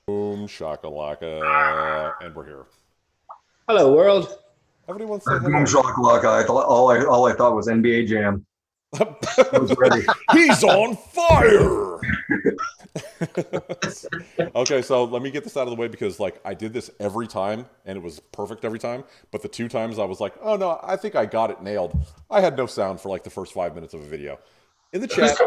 Boom, shakalaka, and we're here. Hello, world. Everyone say Boom, hello. shakalaka. All I thought was NBA Jam. I was ready. He's on fire! Okay, so let me get this out of the way because, like, I did this every time, and it was perfect every time. But the 2 times I was like, oh no, I think I got it nailed. I had no sound for like the first 5 minutes of a video. In the chat,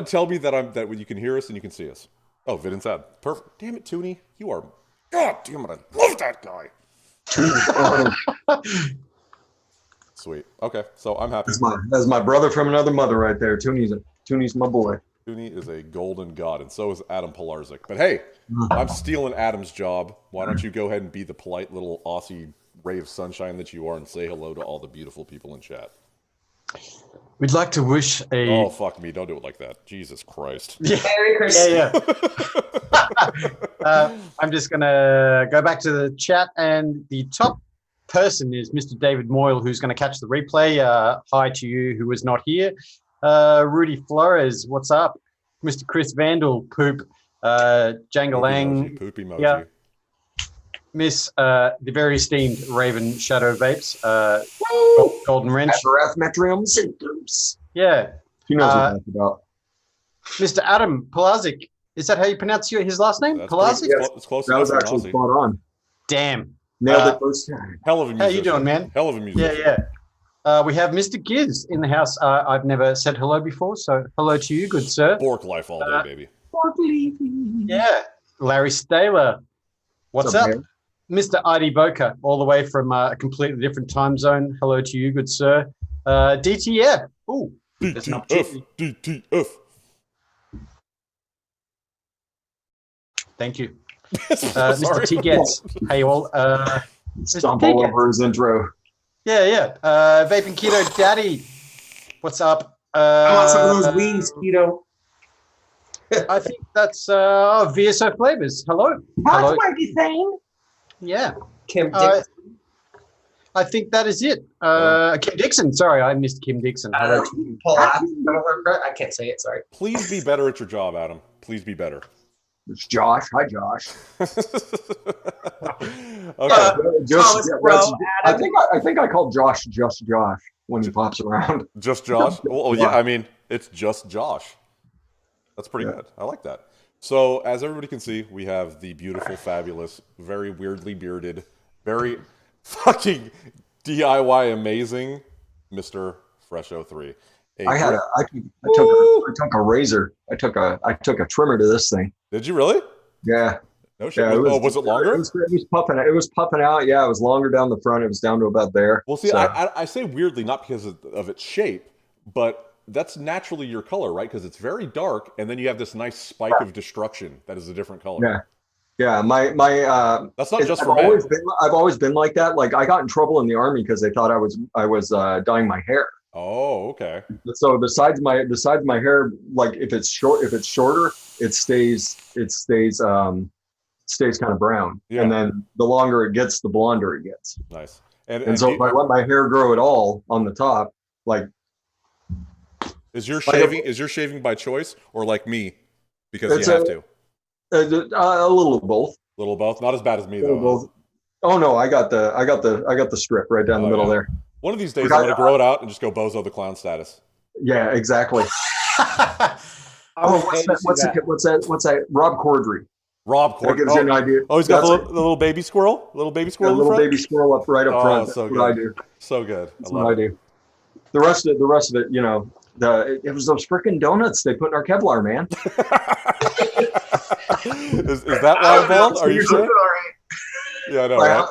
tell me that you can hear us and you can see us. Oh, vid and sad. Perfect. Damn it, Toonie. You are... God damn it, I love that guy. Sweet. Okay, so I'm happy. That's my brother from another mother right there. Toonie's my boy. Toonie is a golden god, and so is Adam Pilarczyk. But hey, I'm stealing Adam's job. Why don't you go ahead and be the polite little Aussie ray of sunshine that you are and say hello to all the beautiful people in chat? We'd like to wish a... Oh, fuck me. Don't do it like that. Jesus Christ. Yeah. I'm just going to go back to the chat, and the top person is Mr. David Moyle, who's going to catch the replay. Hi to you who was not here. Rudy Flores, what's up? Mr. Chris Vandal, poop. Jangalang. Poop emoji. Yeah. Miss the very esteemed Raven Shadow Vapes. Golden Wrench. Metrium symptoms. Yeah. He knows what that's about. Mr. Adam Pilarczyk. Is that how you pronounce his last name? Pilarczyk? Yes. It's close That was actually spot on. Damn. Nailed it first time. Hell of a musician. How you doing, man? Hell of a musician. Yeah. We have Mr. Giz in the house. I've never said hello before, so hello to you, good sir. Bork life all day, baby. Bork leaf. Yeah. Larry Staler. What's up? Man? Mr. ID Boca, all the way from a completely different time zone. Hello to you, good sir. DTF. Ooh. DTF. Thank you. Mr. T Gets. Hey, all. Stump all over his intro. Yeah. Vaping Keto Daddy. What's up? I want some of those wings, Keto. I think that's VSO Flavors. Hello. That's what you're saying. Yeah. Kim Dixon. I think that is it. Kim Dixon. Sorry, I missed Kim Dixon. I can't say it. Sorry. Please be better at your job, Adam. Please be better. It's Josh. Hi, Josh. Okay. I think I called Josh just Josh when he pops around. Just Josh? Well, yeah, I mean, it's just Josh. That's pretty good. I like that. So, as everybody can see, we have the beautiful, fabulous, very weirdly bearded, very fucking DIY amazing Mr. Fresh03. I took a razor. I took a trimmer to this thing. Did you really? Yeah. No shit. Yeah, was it longer? It was puffing out. Yeah, it was longer down the front. It was down to about there. Well, see, so. I say weirdly not because of its shape, but that's naturally your color, right? Because it's very dark, and then you have this nice spike of destruction that is a different color. Yeah. Yeah, my that's not just for men. I've always been like that. Like I got in trouble in the Army because they thought I was dyeing my hair. Oh, okay. So besides my hair, like if it's shorter, it stays kind of brown. Yeah. And then the longer it gets, the blonder it gets. Nice. And so if I let my hair grow at all on the top, like is your shaving by choice or like me because you have to? A little of both. A little of both. Not as bad as me though. Both. Oh no, I got the strip right down the middle there. One of these days, I'm going to grow it out and just go Bozo the Clown status. Yeah, exactly. What's that? Rob Corddry. Rob Corddry. That gives you an idea. Oh, he's got the little baby squirrel? Little baby squirrel in front? Baby squirrel up front. That's so good. What I do. So good. That's what I do. The rest of it, you know, it was those frickin' donuts they put in our Kevlar, man. is that why I'm bald? Are you sure? Yeah, I know, right?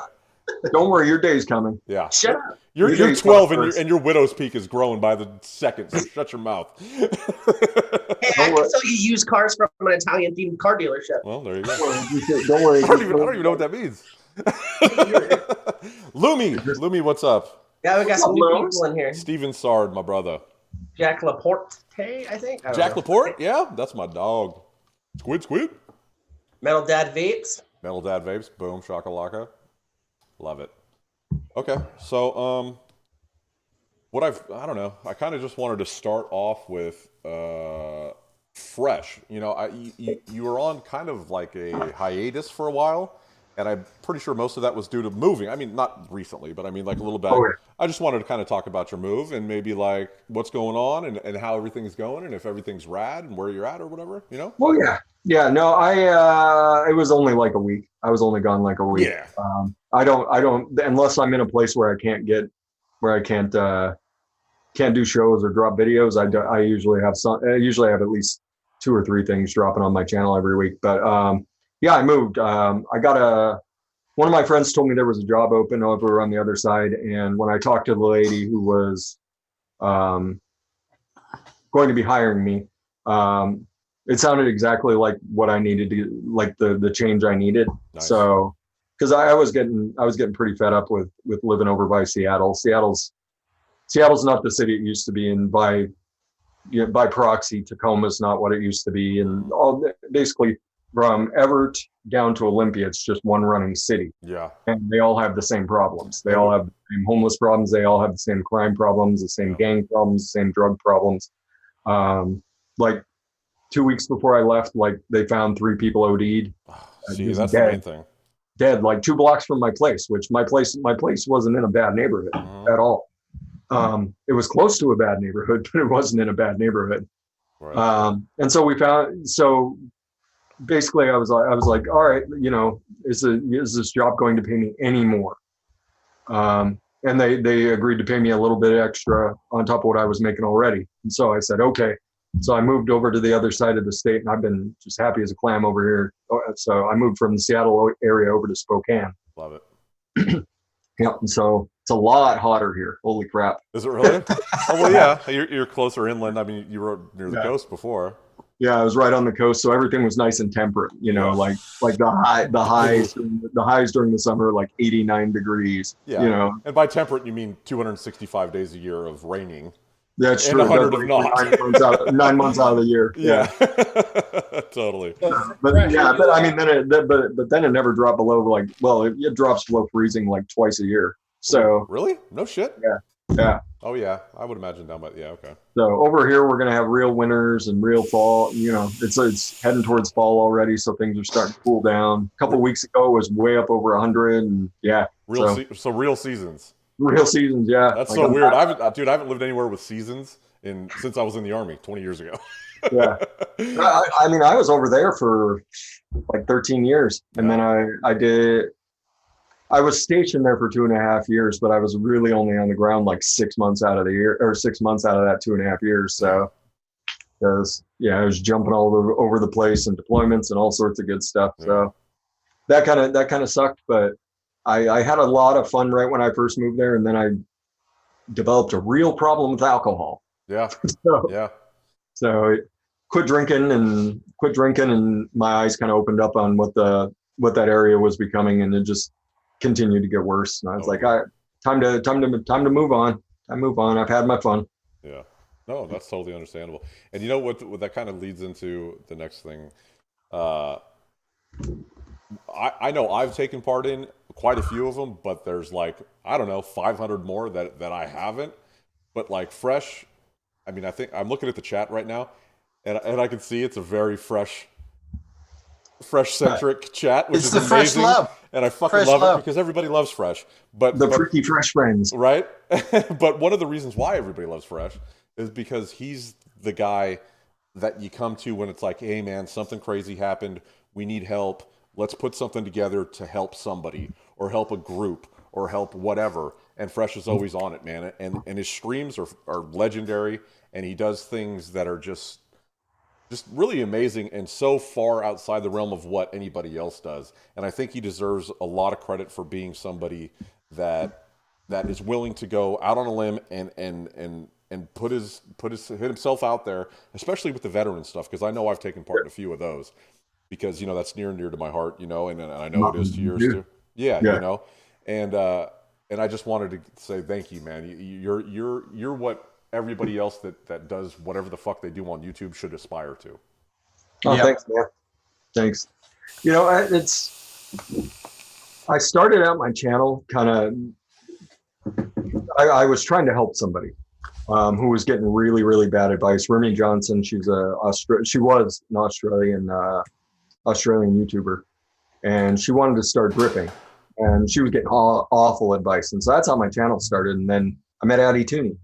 Don't worry, your day's coming. Yeah. Shut up. You're Your day's 12 coming and first. your widow's peak is growing by the second, so shut your mouth. Hey, I can sell you used cars from an Italian themed car dealership. Well, there you go. Don't worry. I don't even know what that means. Lumi, what's up? Yeah, we got some new people in here. Steven Sard, my brother. Jack Laporte, I think. I don't Jack know. Laporte? Yeah, that's my dog. Squid. Metal Dad Vapes. Metal Dad Vapes. Boom, shakalaka. Love it. Okay, so I don't know. I kind of just wanted to start off with fresh. You know, you were on kind of like a hiatus for a while, and I'm pretty sure most of that was due to moving. I mean, not recently, but I mean like a little bit. Oh, yeah. I just wanted to kind of talk about your move and maybe like what's going on and how everything's going and if everything's rad and where you're at or whatever, you know? Well, yeah. No, it was only like a week. I was only gone like a week. Yeah. I don't unless I'm in a place where I can't do shows or drop videos. I usually have at least 2 or 3 things dropping on my channel every week. But yeah, I moved. One of my friends told me there was a job open over on the other side, and when I talked to the lady who was going to be hiring me, it sounded exactly like what I needed to, like the change I needed. Nice. So, because I was getting pretty fed up with living over by Seattle. Seattle's not the city it used to be, and by proxy, Tacoma's not what it used to be, and basically from Everett down to Olympia, it's just one running city. Yeah. And they all have the same problems. They all have the same homeless problems. They all have the same crime problems, the same gang problems, the same drug problems. Like 2 weeks before I left, like they found 3 people OD'd. See, that's the main thing. Dead, like 2 blocks from my place, which my place wasn't in a bad neighborhood at all. It was close to a bad neighborhood, but it wasn't in a bad neighborhood. Right. And so basically I was like, all right, you know, is this job going to pay me any more? And they agreed to pay me a little bit extra on top of what I was making already. And so I said, okay. So I moved over to the other side of the state, and I've been just happy as a clam over here. So I moved from the Seattle area over to Spokane. Love it. Yeah, and so it's a lot hotter here. Holy crap! Is it really? Oh well, yeah. You're closer inland. I mean, you were near the coast before. Yeah, I was right on the coast, so everything was nice and temperate. You know, like the highs during the summer are like 89 degrees. Yeah. You know, and by temperate you mean 265 days a year of raining. That's and true. 100 of not. 9 months out of the year. Yeah. Totally. But I mean, then it never dropped below it drops below freezing like twice a year. So really, no shit. Yeah. Oh yeah, I would imagine down by okay. So over here we're gonna have real winters and real fall. You know, it's heading towards fall already, so things are starting to cool down. A couple of weeks ago it was way up over 100, and so real seasons. Real seasons, yeah. That's so weird. I haven't lived anywhere with seasons since I was in the Army 20 years ago. Yeah. I mean, I was over there for like 13 years, and then I was stationed there for 2.5 years, but I was really only on the ground like 6 months out of the year, or 6 months out of that 2.5 years. So, I was jumping all over the place and deployments and all sorts of good stuff. Yeah. So that kind of sucked, but I had a lot of fun right when I first moved there, and then I developed a real problem with alcohol. Yeah. So quit drinking, and my eyes kind of opened up on what that area was becoming, and it just continued to get worse. And I was like, all right, time to move on. I've had my fun. Yeah. No, that's totally understandable. And you know what that kind of leads into the next thing. I know I've taken part in quite a few of them, but there's like, I don't know, 500 more that I haven't. But like fresh, I mean, I think I'm looking at the chat right now, and I can see it's a very fresh centric chat, which is amazing. Fresh love. And I fucking love it because everybody loves fresh. But freaky fresh friends, right? But one of the reasons why everybody loves fresh is because he's the guy that you come to when it's like, hey man, something crazy happened. We need help. Let's put something together to help somebody or help a group or help whatever. And Fresh is always on it, man. And his streams are legendary, and he does things that are just really amazing and so far outside the realm of what anybody else does. And I think he deserves a lot of credit for being somebody that is willing to go out on a limb and hit himself out there, especially with the veteran stuff, because I know I've taken part in a few of those, because that's near and dear to my heart, and I know it is to yours too. Yeah. And I just wanted to say thank you, man. You're what everybody else that does whatever the fuck they do on YouTube should aspire to. Oh, thanks, man. Thanks. I started out my channel kind of. I was trying to help somebody who was getting really, really bad advice. Remy Johnson, she was an Australian YouTuber, and she wanted to start dripping, and she was getting awful advice. And so that's how my channel started. And then I met Addy Tooney.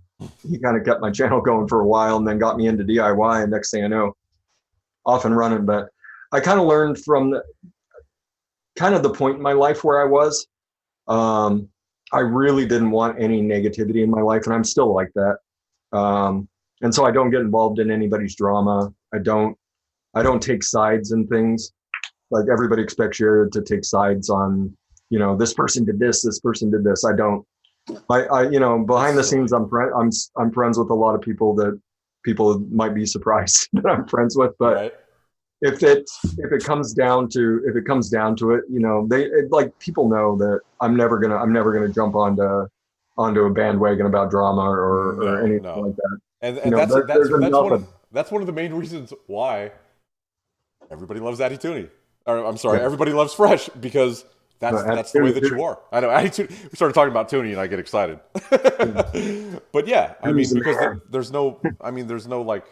He kind of kept my channel going for a while, and then got me into DIY. And next thing I know, off and running. But I kind of learned from the point in my life where I was. I really didn't want any negativity in my life, and I'm still like that. And so I don't get involved in anybody's drama. I don't take sides in things. Like everybody expects you to take sides on, this person did this person did this. I don't. I behind the scenes, I'm friends with a lot of people that people might be surprised that I'm friends with, but. Right. If it comes down to it, people know that I'm never gonna jump onto a bandwagon about drama or anything like that. And that's one of the main reasons why everybody loves Addy Tooney. Or I'm sorry, everybody loves Fresh, because that's the way that you are. I know Addy Tooney. We started talking about Tooney and I get excited. But yeah, I mean, because there's no like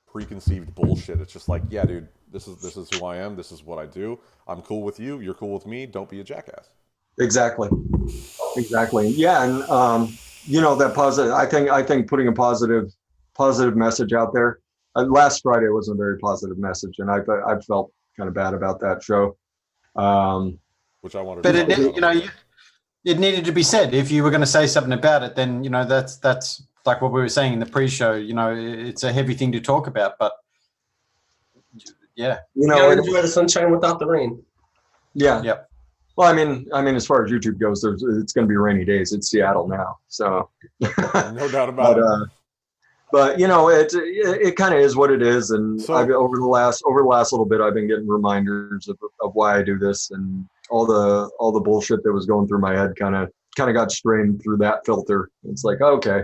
preconceived bullshit. It's just like, yeah, dude, this is who I am. This is what I do. I'm cool with you. You're cool with me. Don't be a jackass. Exactly. Yeah, and that positive. I think putting a positive message out there. Last Friday was a very positive message, and I felt kind of bad about that show. Which I wanted. But it needed to be said. If you were going to say something about it, then that's like what we were saying in the pre-show. It's a heavy thing to talk about, but yeah, you gotta enjoy the sunshine without the rain. Yeah. Yep. Well, I mean, as far as YouTube goes, it's going to be rainy days. It's Seattle now, so no doubt about it. But it kind of is what it is. And so, over the last little bit, I've been getting reminders of why I do this, and all the bullshit that was going through my head kind of got strained through that filter. It's like, okay,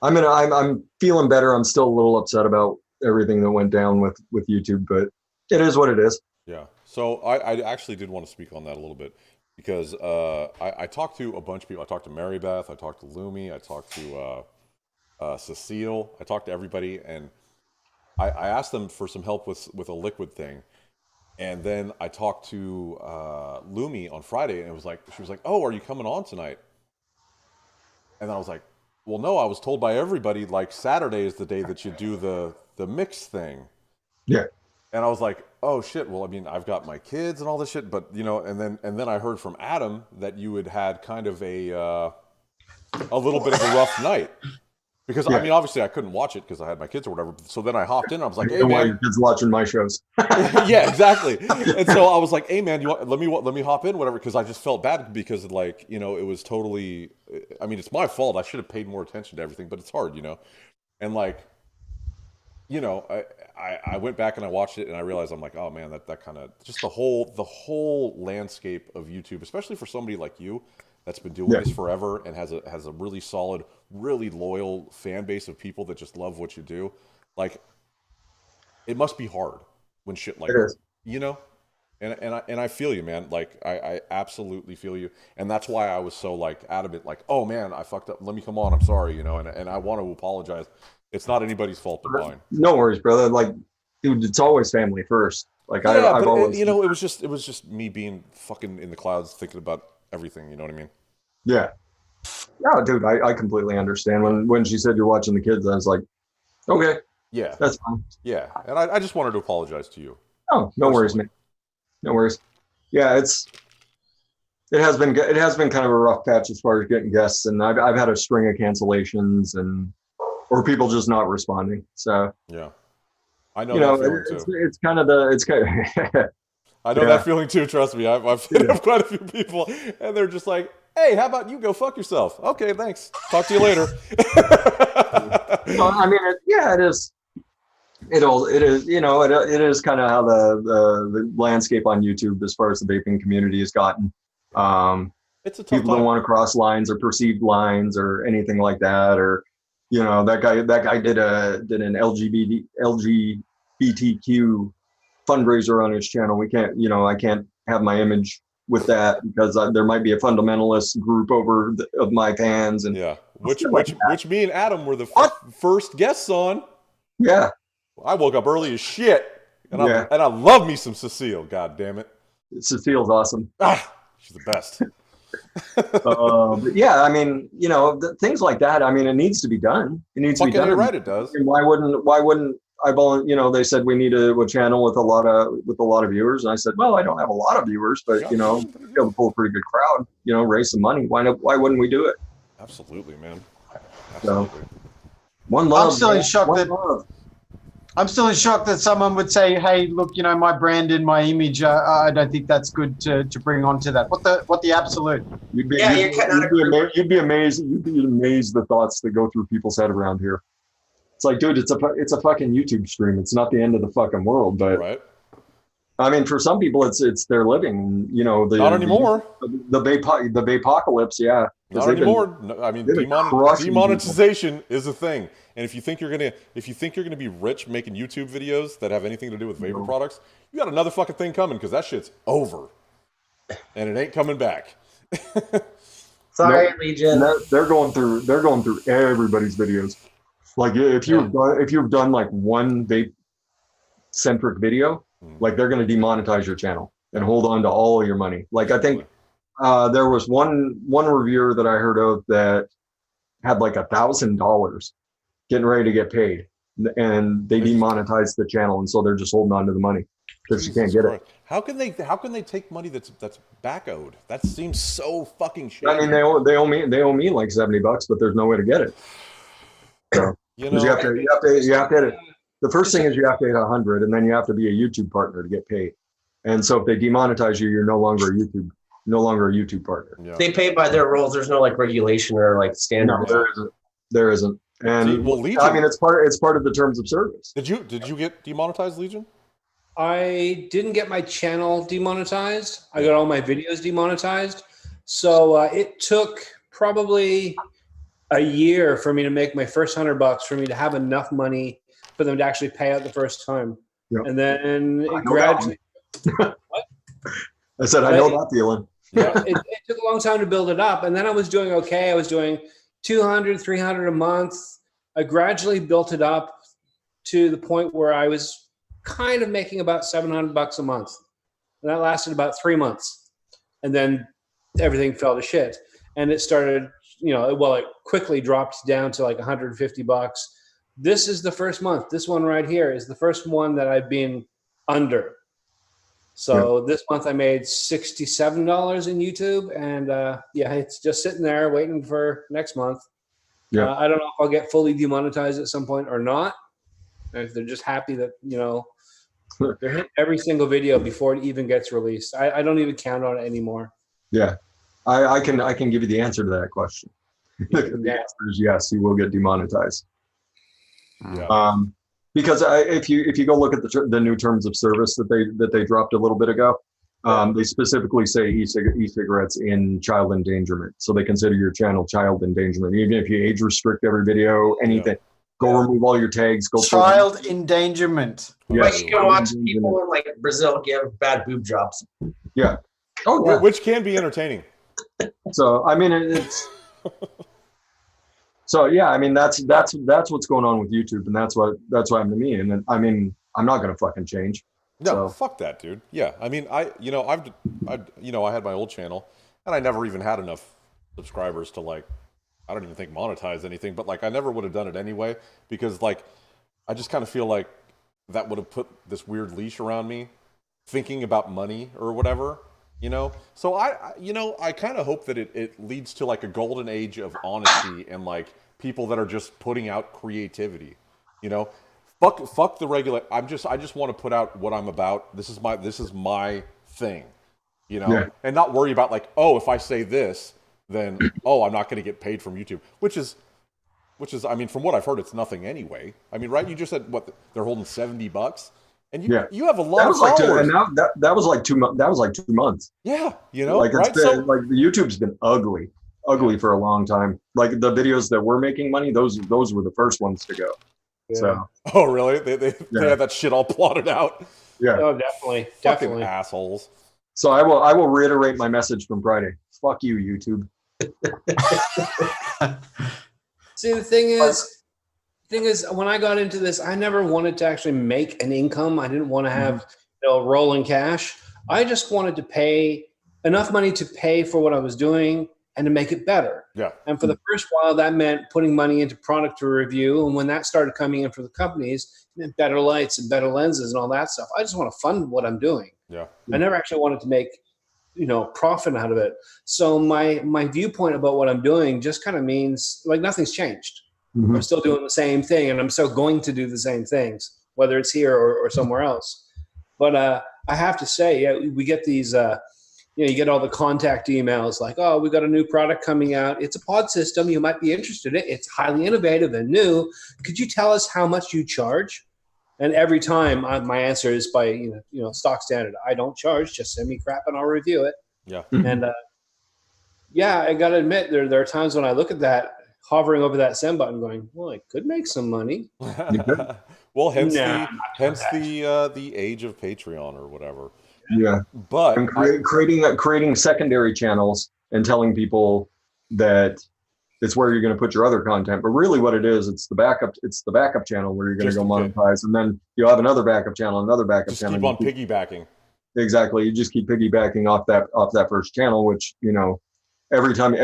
I'm feeling better. I'm still a little upset about everything that went down with YouTube, but it is what it is. Yeah. So I actually did want to speak on that a little bit, because I talked to a bunch of people. I talked to Mary Beth. I talked to Lumi. I talked to Cecile. I talked to everybody, and I asked them for some help with a liquid thing. And then I talked to Lumi on Friday, and she was like, "Oh, are you coming on tonight?" And then I was like, "Well, no, I was told by everybody like Saturday is the day that you do the mix thing." Yeah. And I was like, "Oh shit! Well, I mean, I've got my kids and all this shit, but and then I heard from Adam that you had kind of a little bit of a rough night." Because I mean, obviously, I couldn't watch it because I had my kids or whatever. So then I hopped in. I was like, "Hey, man, why your kids watching my shows?" Yeah, exactly. And so I was like, "Hey, man, let me hop in, whatever." Because I just felt bad because, like, it was totally. I mean, it's my fault. I should have paid more attention to everything, but it's hard, And like, I went back and I watched it and I realized I'm like, oh man, that kind of just the whole landscape of YouTube, especially for somebody like you that's been doing this forever and has a really solid, really loyal fan base of people that just love what you do. Like, it must be hard when shit like that, And I feel you, man. Like, I absolutely feel you, and that's why I was so like adamant. Like, oh man, I fucked up. Let me come on. I'm sorry, and I want to apologize. It's not anybody's fault but mine. No worries, brother. Like, dude, it's always family first. Like, I've always, it was just me being fucking in the clouds, thinking about everything. You know what I mean? Yeah. No, dude, I completely understand. When she said you're watching the kids, I was like, okay, yeah, that's fine. Yeah, and I just wanted to apologize to you. Oh, no worries, man. No worries. Yeah, it has been kind of a rough patch as far as getting guests, and I've had a string of cancellations or people just not responding. So yeah, I know that feeling too. It's kind of I know that feeling too. Trust me, I've hit up quite a few people, and they're just like, hey, how about you go fuck yourself? Okay, thanks. Talk to you later. I mean, it is. It is, you know, it is kind of how the landscape on YouTube as far as the vaping community has gotten. It's a tough People don't time. want to cross lines or perceived lines or anything like that. Or, you know, that guy did an LGBTQ fundraiser on his channel. We can't, you know, I can't have my image with that because there might be a fundamentalist group of my fans and Yeah, which like me and Adam were the What? first guests on. yeah. I woke up early as shit, and Yeah. I love me some Cecile. God damn it! Cecile's awesome. Ah, she's the best. But yeah, I mean, you know, things like that. I mean, it needs to be done. It needs to be Fucking done. you're right, it does. And why wouldn't you know, they said we need a channel with a lot of viewers, and I said, well, I don't have a lot of viewers, but you know, be able to pull a pretty good crowd. You know, raise some money. Why wouldn't we do it? Absolutely, man. So, Absolutely. one love. I'm still in man. shock One that love. I'm still in shock that someone would say, "Hey, look, you know, my brand and my image. I don't think that's good to bring onto that." What the absolute? You'd be, Yeah, you'd, you're cutting out a group. you'd be amazed. You'd be amazed the thoughts that go through people's head around here. It's like, dude, it's a fucking YouTube stream. It's not the end of the fucking world. But Right? I mean, for some people, it's their living. You know, Not anymore. The Vapocalypse, yeah. 'Cause Not they've been- anymore. No, I mean, they've been crushing demonetization is a thing. And if you think you're gonna be rich making YouTube videos that have anything to do with vapor No. products, you got another fucking thing coming because that shit's over, and it ain't coming back. Sorry, And Legion. they're going through everybody's videos. Like if you've done like one vape centric video, like they're going to demonetize your channel and hold on to all your money. Like I think there was one reviewer that I heard of that had like $1,000 getting ready to get paid, and they demonetized the channel, and so they're just holding on to the money because you can't get it. How can they take money that's back owed? That seems so fucking shady. I mean, they owe me like $70, but there's no way to get it. So, you 'cause know, you have to hit it. The first thing is you have to hit 100, and then you have to be a YouTube partner to get paid. And so if they demonetize you, you're no longer a YouTube partner. yeah. They pay by their rules. There's no like regulation or like No, standards. there isn't. And See, well, Legion, I mean, it's part of the terms of service. did you get demonetized, Legion? I didn't get my channel demonetized. I got all my videos demonetized. So it took probably a year for me to make my first $100 for me to have enough money for them to actually pay out the first time. Yep. And then I it know gradually, I said, I know that feeling. it took a long time to build it up. And then I was doing okay. I was doing 200, 300 a month. I gradually built it up to the point where I was kind of making about $700 a month. And that lasted about 3 months. And then everything fell to shit. And it started, it quickly dropped down to like $150. This is the first month. This one right here is the first one that I've been under. So this month I made $67 in YouTube, and it's just sitting there waiting for next month. Yeah. I don't know if I'll get fully demonetized at some point or not. If they're just happy that they're hitting every single video before it even gets released. I don't even count on it anymore. Yeah, I can give you the answer to that question. The answer is yes, you will get demonetized. Yeah. Because if you go look at the new terms of service that they dropped a little bit ago, they specifically say e-cigarettes in child endangerment. So they consider your channel child endangerment, even if you age restrict every video, anything. Go remove all your tags. Go Child endangerment. Yeah. Like you can watch people in like Brazil give bad boob jobs. Yeah. Oh yeah. Which can be entertaining. So I mean it's. So yeah, I mean that's what's going on with YouTube, and that's what happened to me. And I mean, I'm not gonna fucking change. No, So. fuck that, dude. Yeah, I mean, I had my old channel, and I never even had enough subscribers to like, I don't even think monetize anything, but like I never would have done it anyway because like, I just kind of feel like that would have put this weird leash around me, thinking about money or whatever, So I kind of hope that it leads to like a golden age of honesty and like people that are just putting out creativity, Fuck the regular. I just want to put out what I'm about. This is my thing, and not worry about like, oh, if I say this, then oh, I'm not going to get paid from YouTube, which is, I mean, from what I've heard, it's nothing anyway. I mean, right? You just said what they're holding $70, and you have a lot of followers. That was like 2 months. That was like 2 months. Yeah, you know, like right? It's been, like the YouTube's been ugly for a long time. Like the videos that were making money, those were the first ones to go. Yeah. So. Oh, really? They had that shit all plotted out. Yeah. Oh, definitely. Fucking assholes. So I will reiterate my message from Friday. Fuck you, YouTube. See, the thing is, when I got into this, I never wanted to actually make an income. I didn't want to have rolling cash. I just wanted to pay enough money to pay for what I was doing and to make it better. Yeah. And for the first while, that meant putting money into product to review. And when that started coming in for the companies, it meant better lights and better lenses and all that stuff. I just want to fund what I'm doing. Yeah. I never actually wanted to make, profit out of it. So my viewpoint about what I'm doing just kind of means like nothing's changed. Mm-hmm. I'm still doing the same thing, and I'm still going to do the same things, whether it's here or somewhere else. But I have to say, we get these, you get all the contact emails like, oh, we got a new product coming out. It's a pod system. You might be interested in it. It's highly innovative and new. Could you tell us how much you charge? And every time my answer is by, stock standard. I don't charge. Just send me crap and I'll review it. Yeah. And I got to admit, there are times when I look at that, hovering over that send button going, well, I could make some money. Well, hence the age of Patreon or whatever. Yeah. But and creating secondary channels and telling people that it's where you're going to put your other content, but really what it is, it's the backup channel where you're going to go monetize, and then you'll have another backup channel, another backup channel. Keep on piggybacking. Exactly. You just keep piggybacking off that first channel, which, every time you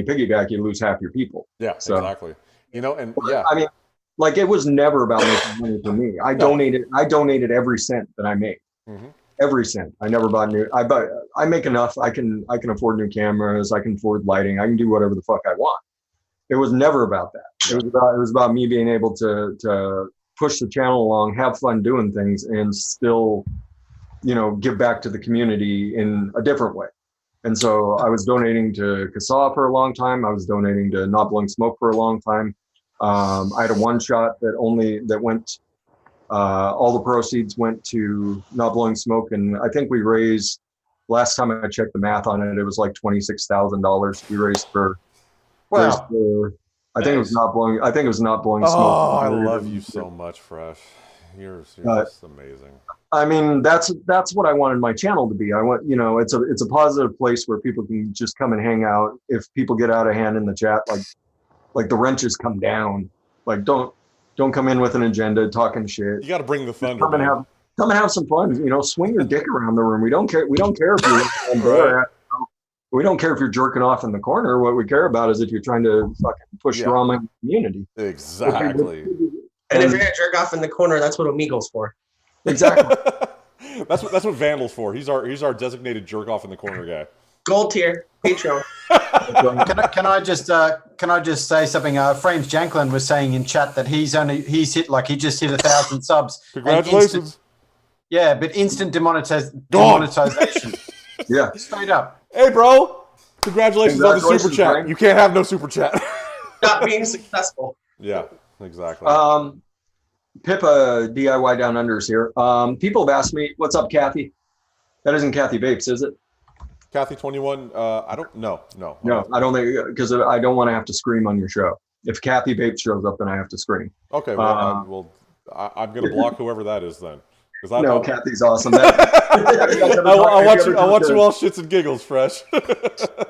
piggyback, you lose half your people. Yeah, so, exactly. And yeah. I mean, like it was never about making money for me. I donated every cent that I made. Mm-hmm. Every cent. I never bought new. I make enough. I can afford new cameras. I can afford lighting. I can do whatever the fuck I want. It was never about that. It was about me being able to push the channel along, have fun doing things, and still, give back to the community in a different way. And so I was donating to CASA for a long time. I was donating to Not Blowing Smoke for a long time. I had a one shot that went. All the proceeds went to Not Blowing Smoke, and I think we raised. Last time I checked the math on it, it was like $26,000 we raised for. Wow. I think it was Not Blowing. I think it was Not Blowing Smoke. Oh, I love you so much, Fresh. You're just amazing. I mean, that's what I wanted my channel to be. I want, it's a positive place where people can just come and hang out. If people get out of hand in the chat, like the wrenches come down. Like don't come in with an agenda talking shit. You got to bring the thunder. Come and have some fun. Swing your dick around the room. We don't care. We don't care if you're. We don't care if you're jerking off in the corner. What we care about is if you're trying to fucking push drama in the community. Exactly. And if you're gonna jerk off in the corner, that's what Amigos for. Exactly. that's what Vandal's for. He's our designated jerk off in the corner guy. Gold tier, Patreon. Can I just say something? Frames Janklin was saying in chat that he just hit 1,000 subs. Congratulations. But instant demonetization. Yeah. Straight up. Hey, bro. Congratulations on the super chat. Frank. You can't have no super chat. Not being successful. Yeah, exactly. Pippa DIY Down Under is here. People have asked me, what's up, Kathy? That isn't Kathy Vapes, is it? Kathy 21. I don't know. No, I don't think, because I don't want to have to scream on your show. If Kathy Vapes shows up, then I have to scream. Okay, well, I'm going to block whoever that is then. No, Kathy's awesome. I want you all shits and giggles, Fresh.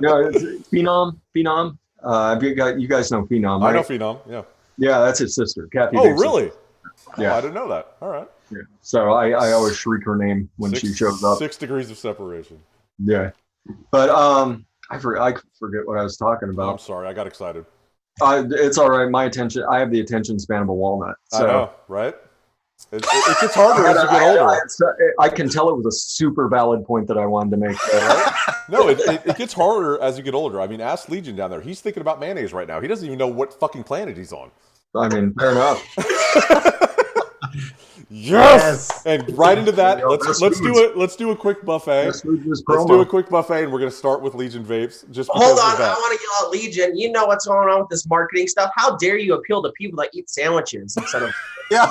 No, Phenom. You guys know Phenom, right? I know Phenom. Yeah. Yeah, that's his sister, Kathy. Oh, really? Yeah, I didn't know that. All right. Yeah. So I always shriek her name when she shows up. 6 degrees of separation. Yeah, but I forget what I was talking about. Oh, I'm sorry, I got excited. It's all right. I have the attention span of a walnut. So. I know, right? It gets harder as you get older. I can tell it was a super valid point that I wanted to make. Right? No, it gets harder as you get older. I mean, ask Legion down there. He's thinking about mayonnaise right now. He doesn't even know what fucking planet he's on. I mean, fair enough. Yes! And right into that, let's do a quick buffet. Let's do a quick buffet, and we're gonna start with Legion vapes. Just hold on, I want to yell at Legion. You know what's going on with this marketing stuff? How dare you appeal to people that eat sandwiches instead of? Yeah.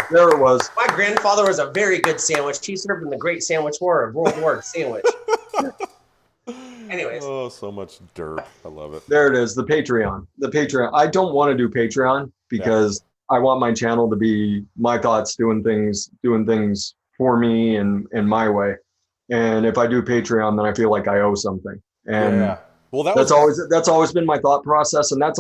There it was. My grandfather was a very good sandwich. He served in the Great Sandwich War of World War Sandwich. Anyways. Oh, so much dirt. I love it. There it is. The Patreon. I don't want to do Patreon because I want my channel to be my thoughts, doing things for me and my way. And if I do Patreon, then I feel like I owe something. And well, that's always been my thought process, and that's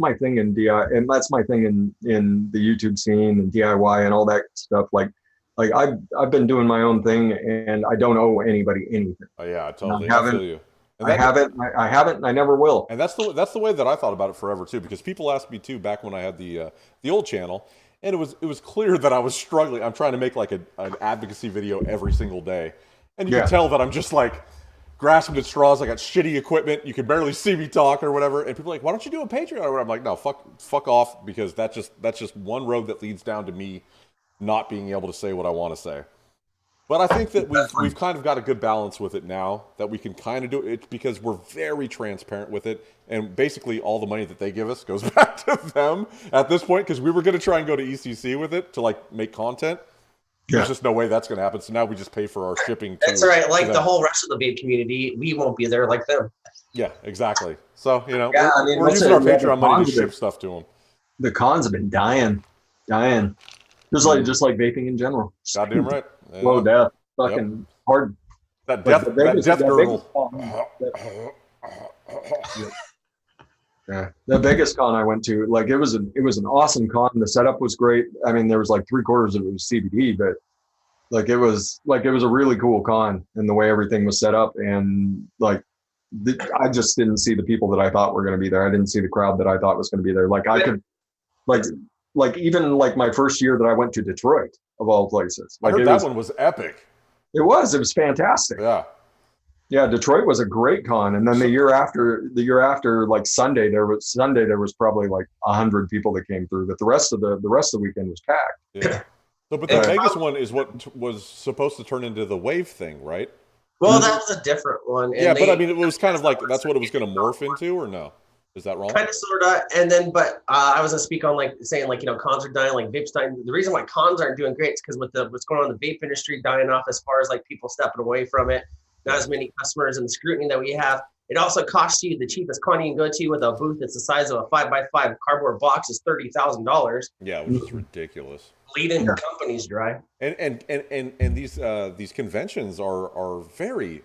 my thing in DIY, and that's my thing in the YouTube scene and DIY and all that stuff. Like I've been doing my own thing, and I don't owe anybody anything. Oh yeah, I totally feel you. I haven't, and I never will. And that's the way that I thought about it forever too, because people asked me too back when I had the old channel, and it was clear that I was struggling. I'm trying to make like an advocacy video every single day, and you can tell that I'm just like grasping at straws. I got shitty equipment. You can barely see me talk or whatever. And people are like, why don't you do a Patreon? Or whatever. I'm like, no, fuck off, because that's just one road that leads down to me not being able to say what I want to say. But I think that we've kind of got a good balance with it now, that we can kind of do it because we're very transparent with it. And basically all the money that they give us goes back to them at this point, because we were going to try and go to ECC with it to like make content. There's just no way that's going to happen. So now we just pay for our shipping. That's all right. Like the whole rest of the vape community, we won't be there like them. Yeah, exactly. So, we're using our Patreon money to ship stuff to them. The cons have been dying. Just like vaping in general. Goddamn right. Slow death. Fucking hard. That death gurgle. Yeah, the Vegas con I went to, like it was an awesome con. The setup was great. I mean, there was like 3/4 of it was CBD, but it was a really cool con, and the way everything was set up, and I just didn't see the people that I thought were going to be there. I didn't see the crowd that I thought was going to be there. Even my first year that I went to Detroit, of all places. I heard that one was epic. It was fantastic. Yeah, Detroit was a great con, and then the year after, like Sunday, there was probably like 100 people that came through. But the rest of the weekend was packed. Yeah. So, but the Vegas one is what was supposed to turn into the wave thing, right? Well, that was a different one. But I mean, it was kind of like that's what it was going to morph into, or no? Is that wrong? Kind of, sort of. And then, but I was going to speak on saying cons are dying, like vapes dying. The reason why cons aren't doing great is because with what's going on in the vape industry dying off, as far as like people stepping away from it, not as many customers, and the scrutiny that we have. It also costs you, the cheapest con you can go to with a booth that's the size of a 5x5 cardboard box is $30,000. Yeah, which is ridiculous. Leading companies dry. And these conventions are very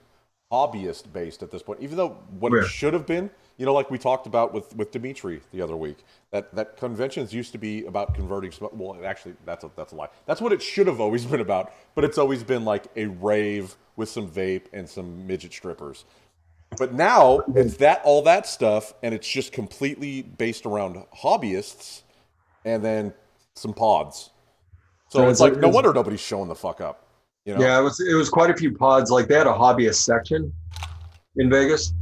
hobbyist based at this point, even though what it should have been, like we talked about with Dimitri the other week, that conventions used to be about converting. Well, actually, that's a lie. That's what it should have always been about, but it's always been like a rave with some vape and some midget strippers. But now it's all that stuff, and it's just completely based around hobbyists and then some pods. So it's like no wonder nobody's showing the fuck up. Yeah, it was quite a few pods. Like they had a hobbyist section in Vegas.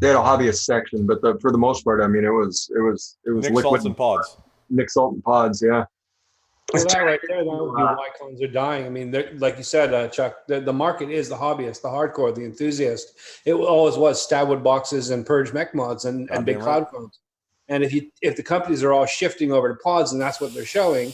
They had a hobbyist section, but for the most part, I mean, it was Nick liquid Salts and pods. Nick Salt and pods, yeah. Well, that right there, that would be why cons are dying. I mean, like you said, Chuck, the market is the hobbyist, the hardcore, the enthusiast. It always was Stabwood boxes and Purge mech mods and big cloud cones. And if the companies are all shifting over to pods and that's what they're showing,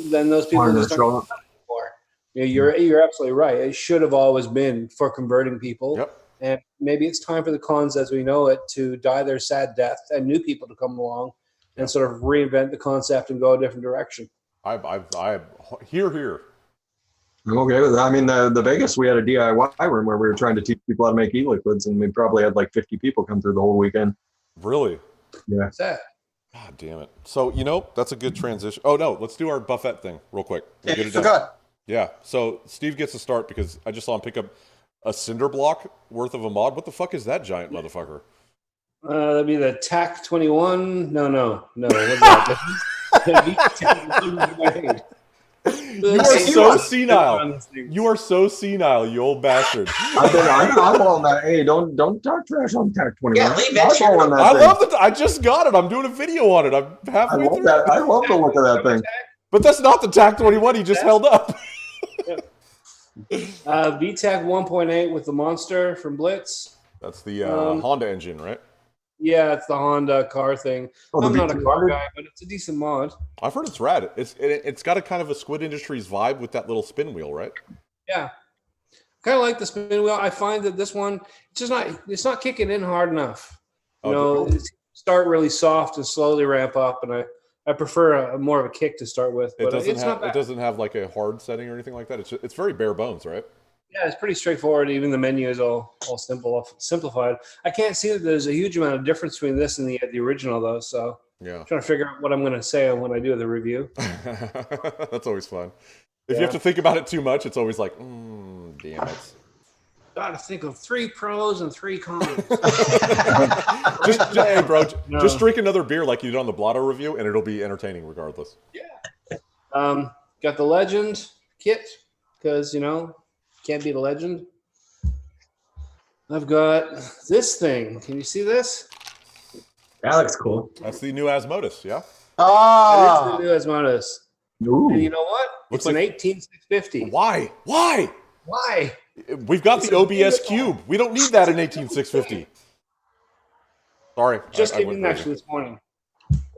then those people just don't anymore. You're absolutely right. It should have always been for converting people. Yep. And maybe it's time for the cons as we know it to die their sad death and new people to come along and sort of reinvent the concept and go a different direction. I hear. I'm okay with that. I mean, the Vegas, we had a DIY room where we were trying to teach people how to make e-liquids, and we probably had like 50 people come through the whole weekend. Really? Yeah. God damn it. So, that's a good transition. Oh, no, let's do our buffet thing real quick. Yeah, you forgot. Yeah, so Steve gets to start because I just saw him pick up a cinder block worth of a mod. What the fuck is that giant motherfucker? That'd be the TAC 21. No. What's that? You are so senile. You are so senile, you old bastard. I'm on that. Hey, don't talk trash on Tech 21. Yeah, leave that shit. I love it. I just got it. I'm doing a video on it. I'm halfway through. I love the look of that thing. But that's not the TAC 21 he just held up. VTEC 1.8 with the Monster from Blitz. That's the Honda engine, right? Yeah, it's the Honda car thing. I'm not a car guy, but it's a decent mod. I've heard it's rad. It's got a kind of a Squid Industries vibe with that little spin wheel, right? Yeah, kind of like the spin wheel. I find that this one it's not kicking in hard enough. It's start really soft and slowly ramp up, and I prefer more of a kick to start with. But it doesn't have like a hard setting or anything like that. It's very bare bones, right? Yeah, it's pretty straightforward. Even the menu is all simplified. I can't see that there's a huge amount of difference between this and the original, though. So yeah, I'm trying to figure out what I'm going to say when I do the review. That's always fun. If you have to think about it too much, it's always like, damn it. Got to think of 3 pros and 3 cons. Hey, bro, just drink another beer like you did on the Blotto review, and it'll be entertaining regardless. Yeah. Got the Legend kit because can't beat a Legend. I've got this thing. Can you see this? That looks cool. That's the new Asmodus, yeah? That is the new Asmodus. Ooh. And you know what? Looks it's like an 18650. Why? Why? We've got the OBS Cube. We don't need that in 18650. Sorry. Just came in actually this morning.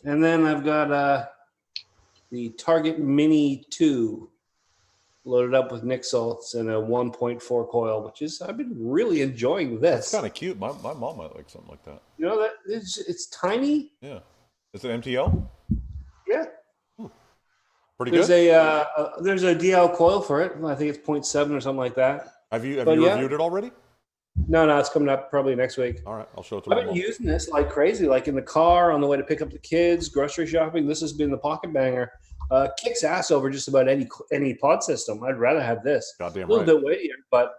And then I've got the Target Mini 2 loaded up with Nixels and a 1.4 coil, which is I've been really enjoying this. It's kind of cute. My mom might like something like that. That it's tiny. Yeah. Is it MTL? Yeah. Pretty good. There's a DL coil for it. I think it's 0.7 or something like that. Have you reviewed it already? No, it's coming up probably next week. All right, I'll show it to my I've been using this like crazy, like in the car, on the way to pick up the kids, grocery shopping. This has been the pocket banger. Kicks ass over just about any pod system. I'd rather have this. Goddamn a little bit weightier, but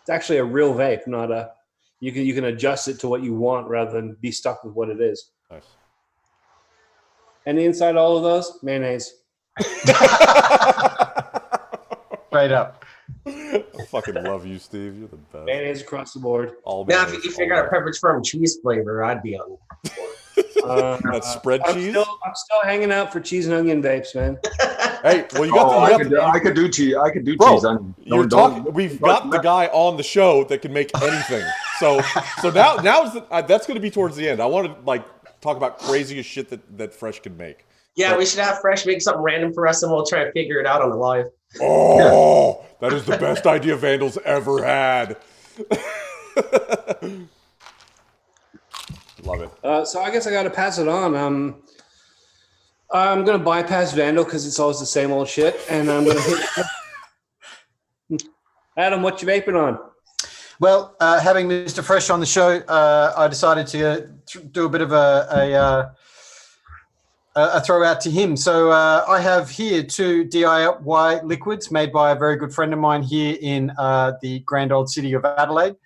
it's actually a real vape, not a. You can adjust it to what you want rather than be stuck with what it is. Nice. And inside all of those, mayonnaise. Straight up. I fucking love you, Steve. You're the best. Mayonnaise across the board. Now, if you figure out a Pepperidge Farm cheese flavor, I'd be on. That spread cheese. I'm still hanging out for cheese and onion vapes, man. Hey, well, I could do cheese. I could do cheese onion. We've got the guy on the show that can make anything. So now that's going to be towards the end. I want to talk about craziest shit that Fresh can make. Yeah, we should have Fresh make something random for us, and we'll try to figure it out on the live. Oh, that is the best idea Vandal's ever had. Love it. So I guess I got to pass it on. I'm going to bypass Vandal because it's always the same old shit, and I'm going to hit Adam. What you vaping on? Well, having Mr. Fresh on the show, I decided to do a bit of a throw out to him. So I have here 2 DIY liquids made by a very good friend of mine here in the grand old city of Adelaide.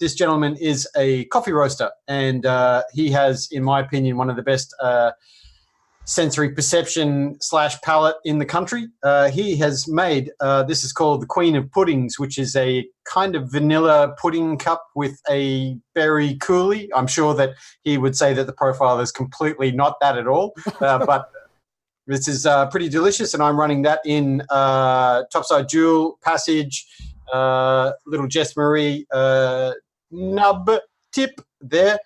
This gentleman is a coffee roaster, and he has, in my opinion, one of the best sensory perception / palate in the country. He has made, this is called the Queen of Puddings, which is a kind of vanilla pudding cup with a berry coulis. I'm sure that he would say that the profile is completely not that at all, but this is pretty delicious, and I'm running that in Topside Jewel, Passage, little Jess Marie nub tip there.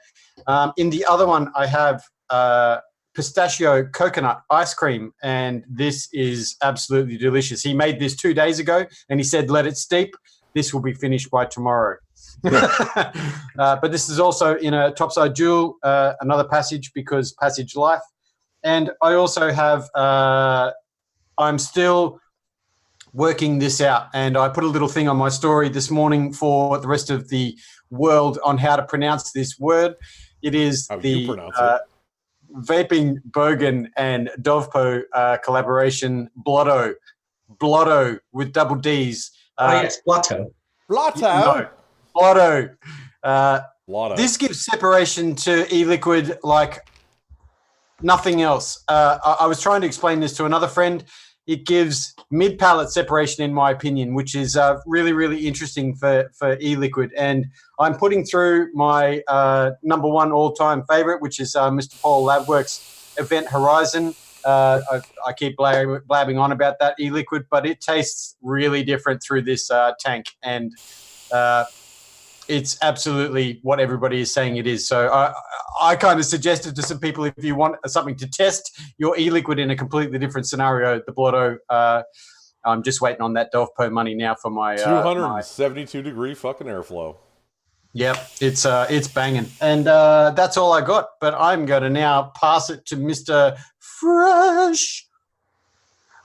In the other one, I have pistachio coconut ice cream, and this is absolutely delicious. He made this 2 days ago, and he said, let it steep. This will be finished by tomorrow. But this is also in a Topside Jewel, another Passage because Passage Life. And I also have, I'm still working this out, and I put a little thing on my story this morning for the rest of the world on how to pronounce this word. It is Vaping Bogan and Dovpo collaboration, Blotto with double D's. Yes, Blotto. Blotto. Blotto. Blotto. This gives separation to e-liquid like nothing else. I was trying to explain this to another friend, it gives mid-pallet separation, in my opinion, which is really, really interesting for e-liquid. And I'm putting through my number one all-time favorite, which is Mr. Paul Labworks Event Horizon. I keep blabbing on about that e-liquid, but it tastes really different through this tank. And it's absolutely what everybody is saying it is. So I kind of suggested to some people, if you want something to test your e-liquid in a completely different scenario, the Blotto, I'm just waiting on that Delfpo money now for my 272 degree fucking airflow. Yep, it's banging. And that's all I got. But I'm going to now pass it to Mr. Fresh.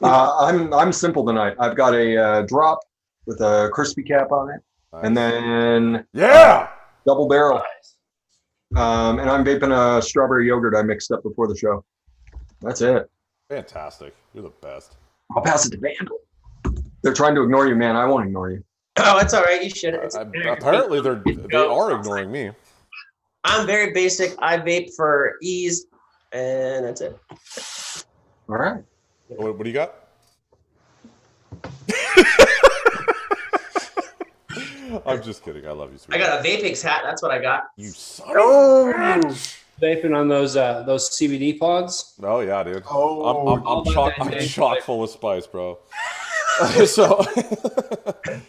I'm simple tonight. I've got a drop with a crispy cap on it. Nice. And then double barrel. And I'm vaping a strawberry yogurt I mixed up before the show. That's it. Fantastic. You're the best. I'll pass it to Vandal. They're trying to ignore you, man. I won't ignore you. Oh, it's all right. You should. Apparently, they are ignoring me. I'm very basic. I vape for ease, and that's it. All right. What do you got? I'm just kidding. I love you, sweetie. I got a Vapix hat. That's what I got. You son of a bitch. Vaping on those CBD pods. Oh yeah, dude. Oh, I'm chock full of spice, bro. So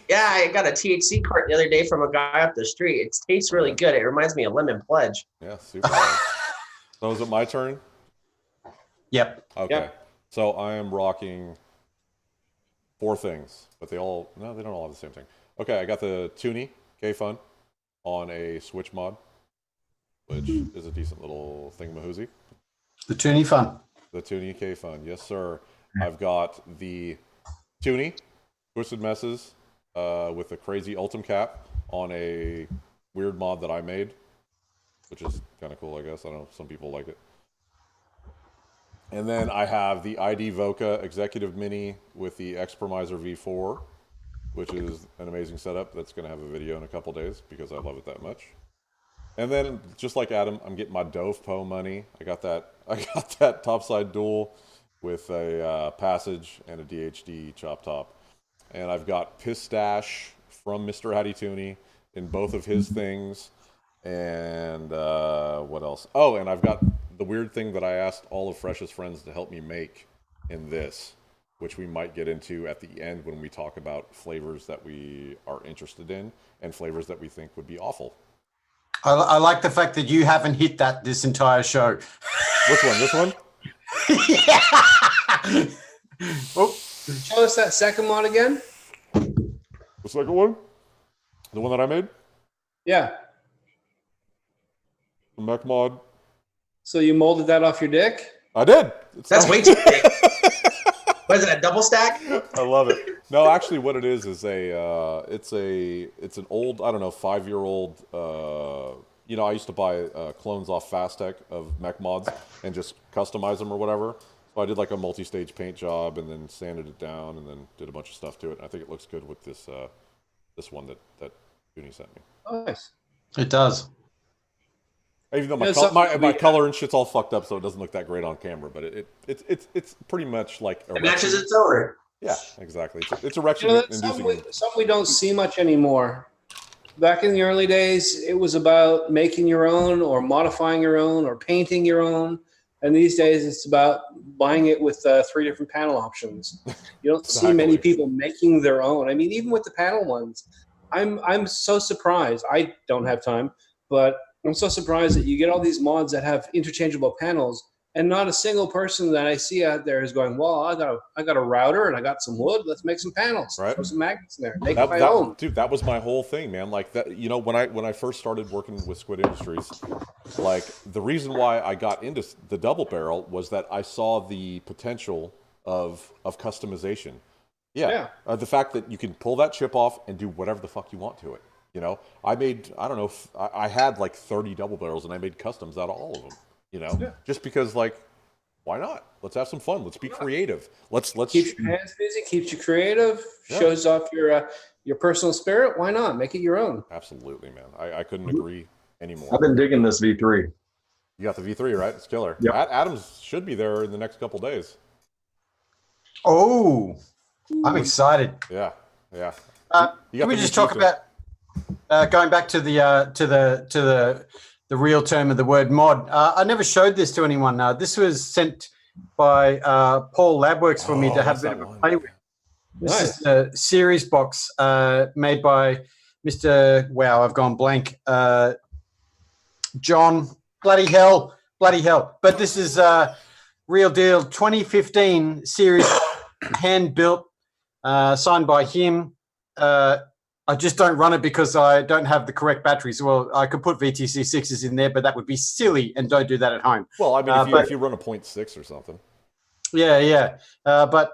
Yeah, I got a THC cart the other day from a guy up the street. It tastes really good. It reminds me of Lemon Pledge. yeah, super. So is it my turn? Yep. Okay. Yep. So I am rocking 4 things, but they don't all have the same thing. Okay, I got the Toonie K-Fun on a Switch mod, which is a decent little thingamahoozy. The Toonie Fun. The Toonie K-Fun, yes sir. I've got the Toonie Twisted Messes with a crazy Ultim cap on a weird mod that I made, which is kind of cool, I guess. I don't know, some people like it. And then I have the ID Voca Executive Mini with the Expermiser V4, which is an amazing setup. That's going to have a video in a couple days because I love it that much. And then, just like Adam, I'm getting my Dovpo money. I got that topside dual with a Passage and a DHD chop top. And I've got Pistache from Mr. Hattie Tooney in both of his things. And what else? Oh, and I've got the weird thing that I asked all of Fresh's friends to help me make in this, which we might get into at the end when we talk about flavors that we are interested in and flavors that we think would be awful. I like the fact that you haven't hit that this entire show. Which one? This one? Yeah. Oh. Show us that second mod again. The second one? The one that I made? Yeah. The mech mod? So you molded that off your dick? I did. That's way too big. Was it a double stack? I love it. No, actually, what it is it's an old, I don't know, 5-year-old. I used to buy clones off Fastech of mech mods and just customize them or whatever. So I did like a multi-stage paint job and then sanded it down and then did a bunch of stuff to it. And I think it looks good with this one that Uni sent me. Nice. It does. Even though Yeah, my color and shit's all fucked up, so it doesn't look that great on camera. But it's pretty much like It matches its owner. Yeah, exactly. It's erection That's inducing. something we don't see much anymore. Back in the early days, it was about making your own or modifying your own or painting your own. And these days, it's about buying it with 3 different panel options. You don't see many people making their own. I mean, even with the panel ones, I'm so surprised. I don't have time, but I'm so surprised that you get all these mods that have interchangeable panels, and not a single person that I see out there is going, "Well, I got a router and I got some wood. Let's make some panels. Right. Throw some magnets in there. Make it my own." Dude, that was my whole thing, man. Like that, when I first started working with Squid Industries, like the reason why I got into the double barrel was that I saw the potential of customization. Yeah. The fact that you can pull that chip off and do whatever the fuck you want to it. I made, I don't know, I had like 30 double barrels and I made customs out of all of them, just because, like, why not? Let's have some fun. Let's be creative. Let's keeps your hands busy, keeps you creative, shows off your personal spirit. Why not? Make it your own. Absolutely, man. I couldn't agree anymore. I've been digging this V3. You got the V3, right? It's killer. Yep. Adams should be there in the next couple days. Oh, I'm excited. Yeah, yeah. Can we just talk about going back to the real term of the word mod? I never showed this to anyone. This was sent by Paul Labworks for me to have a bit of a play with. This is a series box made by Mr. Wow, I've gone blank. John, bloody hell. But this is real deal 2015 series hand built, signed by him. I just don't run it because I don't have the correct batteries. Well, I could put VTC 6s in there, but that would be silly, and don't do that at home. Well, I mean, if you run a 0.6 or something. Yeah. But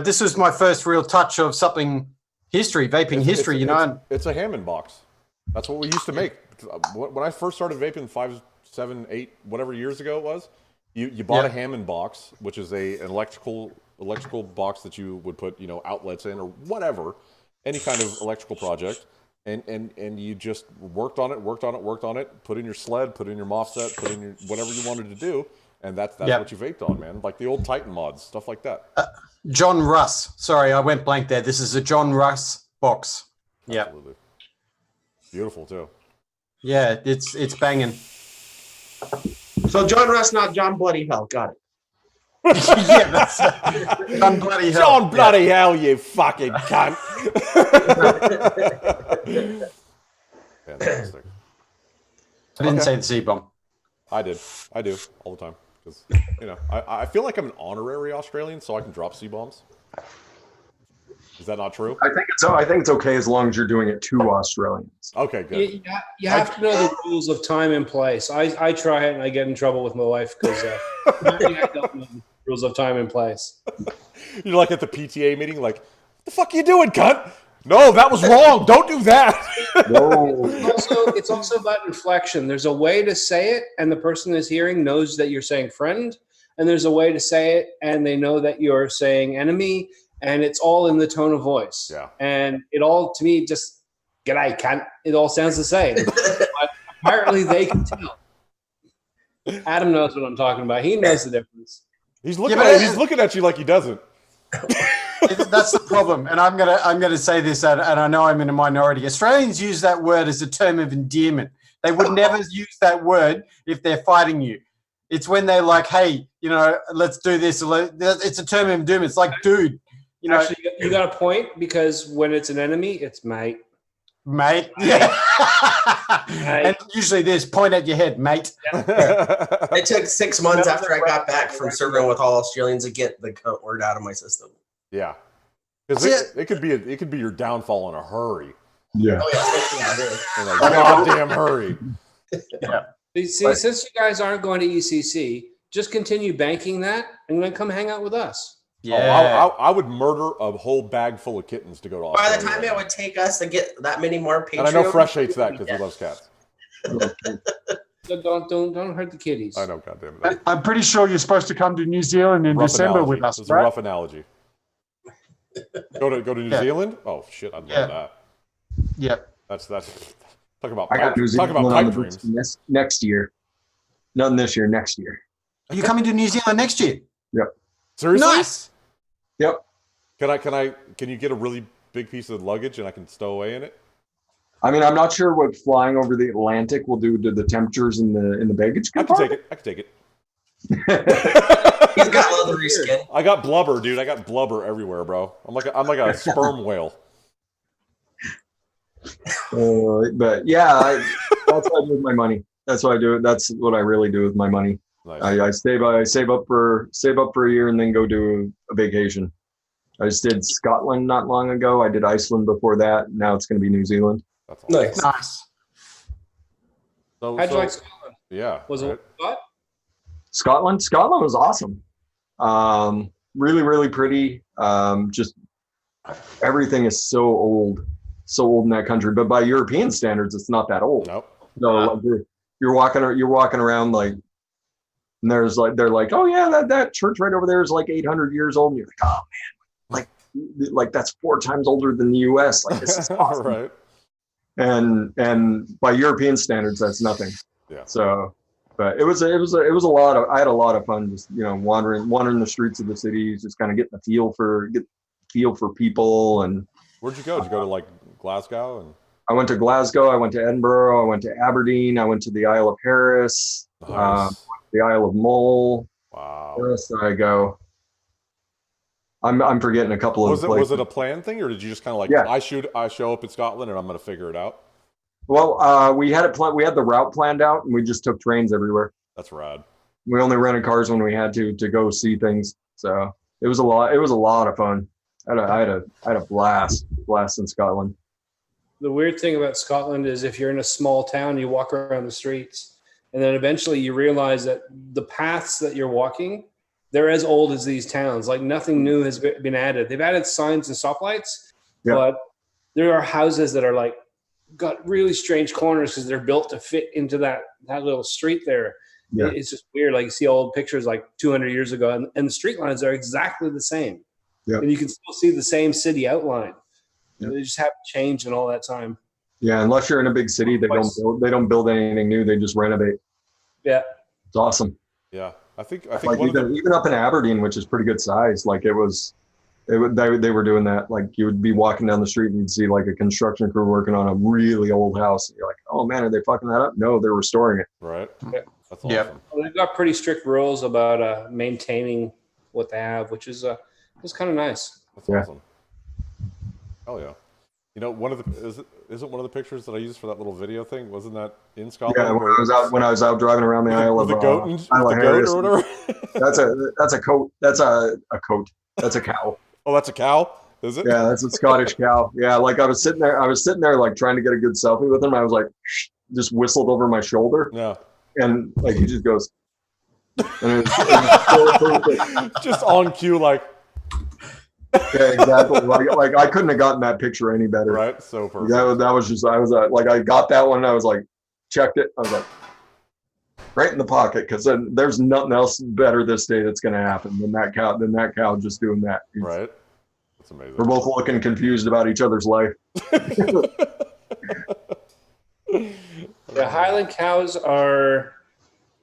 this was my first real touch of something vaping history. It's a Hammond box. That's what we used to make. When I first started vaping 5, 7, 8, whatever years ago it was, you bought a Hammond box, which is an electrical box that you would put outlets in or whatever, any kind of electrical project, and you just worked on it, put in your sled, put in your MOSFET, put in your whatever you wanted to do, and that's what you vaped on, man. Like the old Titan mods, stuff like that. John Russ. Sorry, I went blank there. This is a John Russ box. Yeah. Absolutely. Beautiful too. Yeah, it's banging. So John Russ, not John Bloody Hell. Got it. Yeah, that's John Bloody Hell. John Bloody Hell, you fucking cunt. Fantastic. I didn't say the C-bomb. I do all the time because I feel like I'm an honorary Australian, so I can drop C-bombs. Is that not true? I think it's okay as long as you're doing it to Australians. Okay, good. You have to know the rules of time and place. I try it and I get in trouble with my wife because I don't know the rules of time and place. You're like at the PTA meeting, like, what the fuck are you doing, cunt? No, that was wrong. Don't do that. No. It's also about inflection. There's a way to say it, and the person that's hearing knows that you're saying friend, and there's a way to say it, and they know that you're saying enemy, and it's all in the tone of voice. Yeah. And it all, to me, just, g'day, cunt. It all sounds the same. But apparently they can tell. Adam knows what I'm talking about. He knows the difference. He's looking at you like he doesn't. That's the problem, and I'm gonna say this, and I know I'm in a minority. Australians use that word as a term of endearment. They would never use that word if they're fighting you. It's when they're like, "Hey, let's do this." It's a term of endearment. It's like, dude, Actually, you got a point because when it's an enemy, it's mate. Mate. Yeah. And usually there's point at your head, mate. Yeah. It took 6 months after I got back from serving with all Australians to get the cunt word out of my system. Yeah, because it could be your downfall in a hurry. Yeah. Oh yeah, In a goddamn hurry. Yeah. See, since you guys aren't going to ECC, just continue banking that and then come hang out with us. Yeah. I would murder a whole bag full of kittens to go to Australia. By the time it would take us to get that many more Patreon, and I know Fresh hates that because he loves cats. So don't hurt the kitties. I know, goddamn it. I'm pretty sure you're supposed to come to New Zealand in December analogy. with us, It's a right? rough analogy. Go to New Zealand? Oh shit, I'd love that. Yeah. That's talk about I got New Zealand on pipe the dreams. books next year. Not this year, next year. Are you coming to New Zealand next year? Yep. Seriously? Nice. Yep. Can you get a really big piece of luggage and I can stow away in it? I mean, I'm not sure what flying over the Atlantic will do to the temperatures in the baggage I can compartment. take it. he's got leathery skin. I got blubber, dude. I got blubber everywhere, bro. I'm like a sperm whale. But yeah, that's what I do with my money. That's what I do. That's what I really do with my money. Nice. I save up for a year and then go do a vacation. I just did Scotland not long ago. I did Iceland before that. Now it's going to be New Zealand. That's awesome. Nice. Nice. How'd you like Scotland? Yeah. Was it what? Scotland was awesome. Really, really pretty. Just everything is so old in that country. But by European standards, it's not that old. Nope. So like you're walking around like, and they're like, oh yeah, that church right over there is like 800 years old. And you're like, oh man, like that's 4 times older than the U.S. Like this is awesome. Right. And by European standards, that's nothing. Yeah. So But it was a lot of, I had a lot of fun just, you know, wandering the streets of the cities, just kind of getting the feel for people. And Where'd you go? Did you go to like Glasgow? And I went to Glasgow, I went to Edinburgh, I went to Aberdeen, I went to the Isle of Harris, nice. the Isle of Mull. Wow. Where else did I go? I'm forgetting a couple of places. Was it a planned thing, or did you just kind of like, Yeah. I show up in Scotland and I'm going to figure it out? Well, we had the route planned out, and we just took trains everywhere. That's rad. We only rented cars when we had to go see things. So it was a lot. It was a lot of fun. I had a blast in Scotland. The weird thing about Scotland is if you're in a small town, you walk around the streets, and then eventually you realize that the paths that you're walking, they're as old as these towns. Like nothing new has been added. They've added signs and stoplights, Yeah. but there are houses that are like got really strange corners because they're built to fit into that little street there. Yeah. It's just weird. Like you see old pictures like 200 years ago, and the street lines are exactly the same. Yeah. And you can still see the same city outline. Yeah. They just haven't changed in all that time. Yeah, unless you're in a big city, they don't build anything new. They just renovate. Yeah. It's awesome. Yeah. I think Like even up in Aberdeen, which is pretty good size, like they were doing that. Like you would be walking down the street and you'd see like a construction crew working on a really old house. And you're like, oh man, are they fucking that up? No, they're restoring it. right. Yeah. That's awesome. Yep. Well, they've got pretty strict rules about maintaining what they have, which is kind of nice. That's Yeah. awesome. Hell yeah. You know, isn't one of the pictures that I used for that little video thing? Wasn't that in Scotland? Yeah, when I was out driving around the Isle of the goat, and, Isle the of goat Harris. or whatever. That's a coat. That's a coat. That's a cow. Oh, that's a cow. Is it? Yeah, that's a Scottish cow. Yeah, like I was sitting there like trying to get a good selfie with him. I was like, just whistled over my shoulder, Yeah. and like he just goes, and it's Just on cue, like yeah, exactly. Like I couldn't have gotten that picture any better. right. So perfect. That was just I was like I got that one. And I was like, checked it. I was like, right in the pocket, because then there's nothing else better this day that's going to happen than that cow just doing that. Right. That's amazing. We're both looking confused about each other's life. The Highland cows are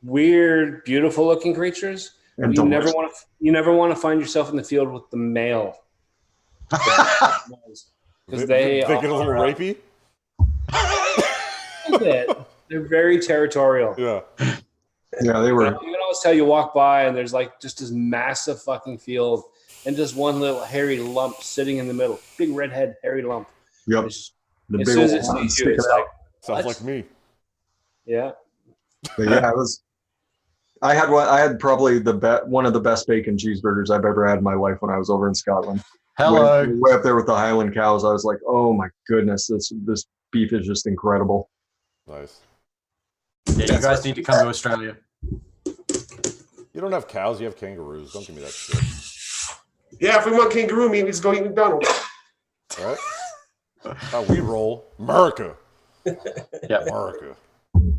weird, beautiful-looking creatures. And You never want to find yourself in the field with the male, because they get a little rapey. a bit. They're very territorial. Yeah. Yeah, they were. You can always tell you walk by and there's like just this massive fucking field and just one little hairy lump sitting in the middle. Big redhead hairy lump. Yep. It's- The as big soon as old it horn sees you, sticking it's out. like, Sounds what? like me. Yeah. But yeah, it was. I had probably one of the best bacon cheeseburgers I've ever had in my life when I was over in Scotland. Hello. Way up there with the Highland cows. I was like, oh my goodness, this beef is just incredible. Nice. Yeah, you guys need to come to Australia. You don't have cows. You have kangaroos. Don't give me that shit. Yeah, if we want kangaroo meat, we just go eat McDonald's. Right? How we roll, America. Yeah. America.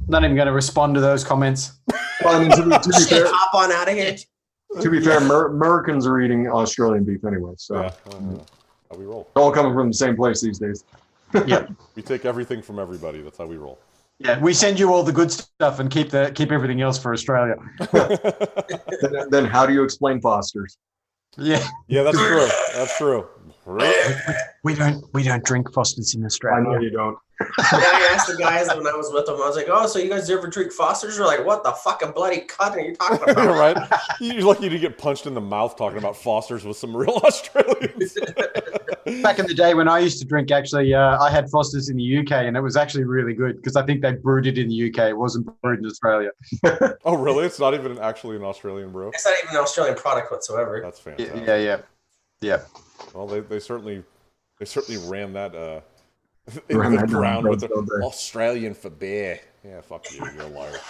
Not even going to respond to those comments. Well, I mean, Shit, hop on out of here. to be fair, Americans are eating Australian beef anyway, so Yeah. How we roll. it's all coming from the same place these days. Yeah. We take everything from everybody. That's how we roll. Yeah. We send you all the good stuff and keep everything else for Australia. Then how do you explain Foster's? Yeah. Yeah, that's true. That's true. Really? We don't drink Foster's in I know Australia. you don't. I asked the guys when I was with them, I was like, oh, so you guys ever drink Foster's? They're like, what the fucking bloody cut are you talking about? Right? You're lucky to get punched in the mouth talking about Foster's with some real Australians. Back in the day when I used to drink, actually, I had Foster's in the UK, and it was actually really good because I think they brewed it in the UK. It wasn't brewed in Australia. Oh, really? It's not even actually an Australian brew? It's not even an Australian product whatsoever. That's fantastic. Yeah. Well, they certainly ran that Ran into the that ground down, with the don't they? Australian for beer. Yeah, fuck you. You're a liar.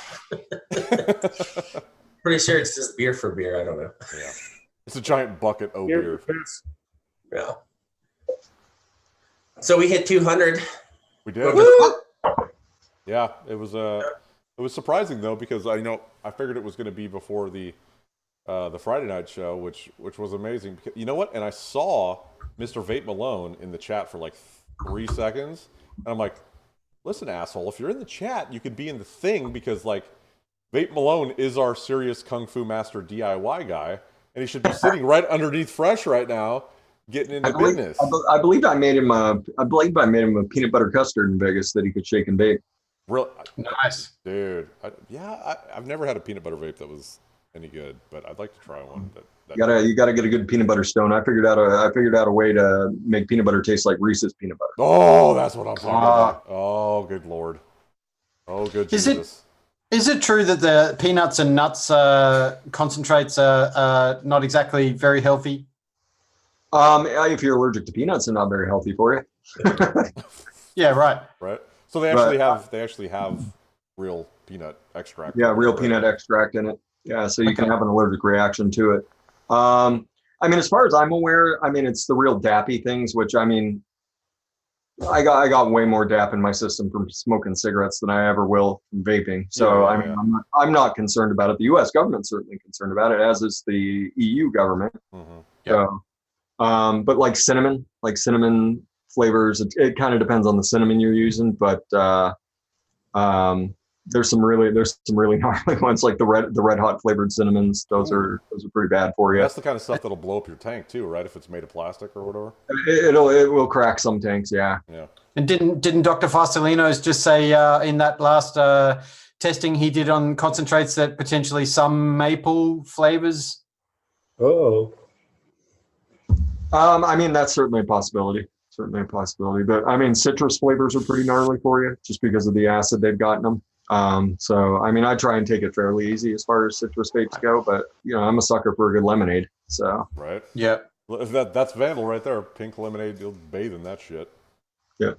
Pretty sure it's just beer for beer. I don't know. Yeah. It's a giant bucket of beer. Yeah. So we hit 200. We did. Yeah, it was surprising though, because I figured it was going to be before the Friday night show, which was amazing. You know what? And I saw Mr. Vape Malone in the chat for like 3 seconds, and I'm like, listen, asshole, if you're in the chat, you could be in the thing, because like Vape Malone is our serious Kung Fu Master DIY guy, and he should be sitting right underneath Fresh right now, getting into business. I believe I made him a peanut butter custard in Vegas that he could shake and bake. Real Nice. dude. I've never had a peanut butter vape that was any good, but I'd like to try one. You gotta get a good peanut butter stone. I figured out a way to make peanut butter taste like Reese's peanut butter. Oh, that's what I'm talking about. Oh, good Lord. Oh, good Jesus. Is it true that the peanuts and nuts concentrates are not exactly very healthy? If you're allergic to peanuts, they're not very healthy for you. Yeah, right. Right. So they actually have real peanut extract. Yeah, real peanut extract in it. Yeah, so you can have an allergic reaction to it. I mean, as far as I'm aware, I mean, it's the real dappy things, which I mean, I got way more DAP in my system from smoking cigarettes than I ever will from vaping. So I mean, I'm not concerned about it. The U.S. government's certainly concerned about it, as is the EU government. Mm-hmm. So, but like cinnamon flavors, it kind of depends on the cinnamon you're using. But there's some really gnarly ones, like the red hot flavored cinnamons. Those are pretty bad for you. That's the kind of stuff that'll blow up your tank too, right? If it's made of plastic or whatever. It will crack some tanks. Yeah. And didn't Dr. Faustelinos just say in that last testing he did on concentrates that potentially some maple flavors? Oh. I mean, that's certainly a possibility. But I mean, citrus flavors are pretty gnarly for you just because of the acid they've got in them. So I mean, I try and take it fairly easy as far as citrus vapes go, but you know, I'm a sucker for a good lemonade. So right. Yeah. That's Vandal right there. Pink lemonade. You'll bathe in that shit. Yeah.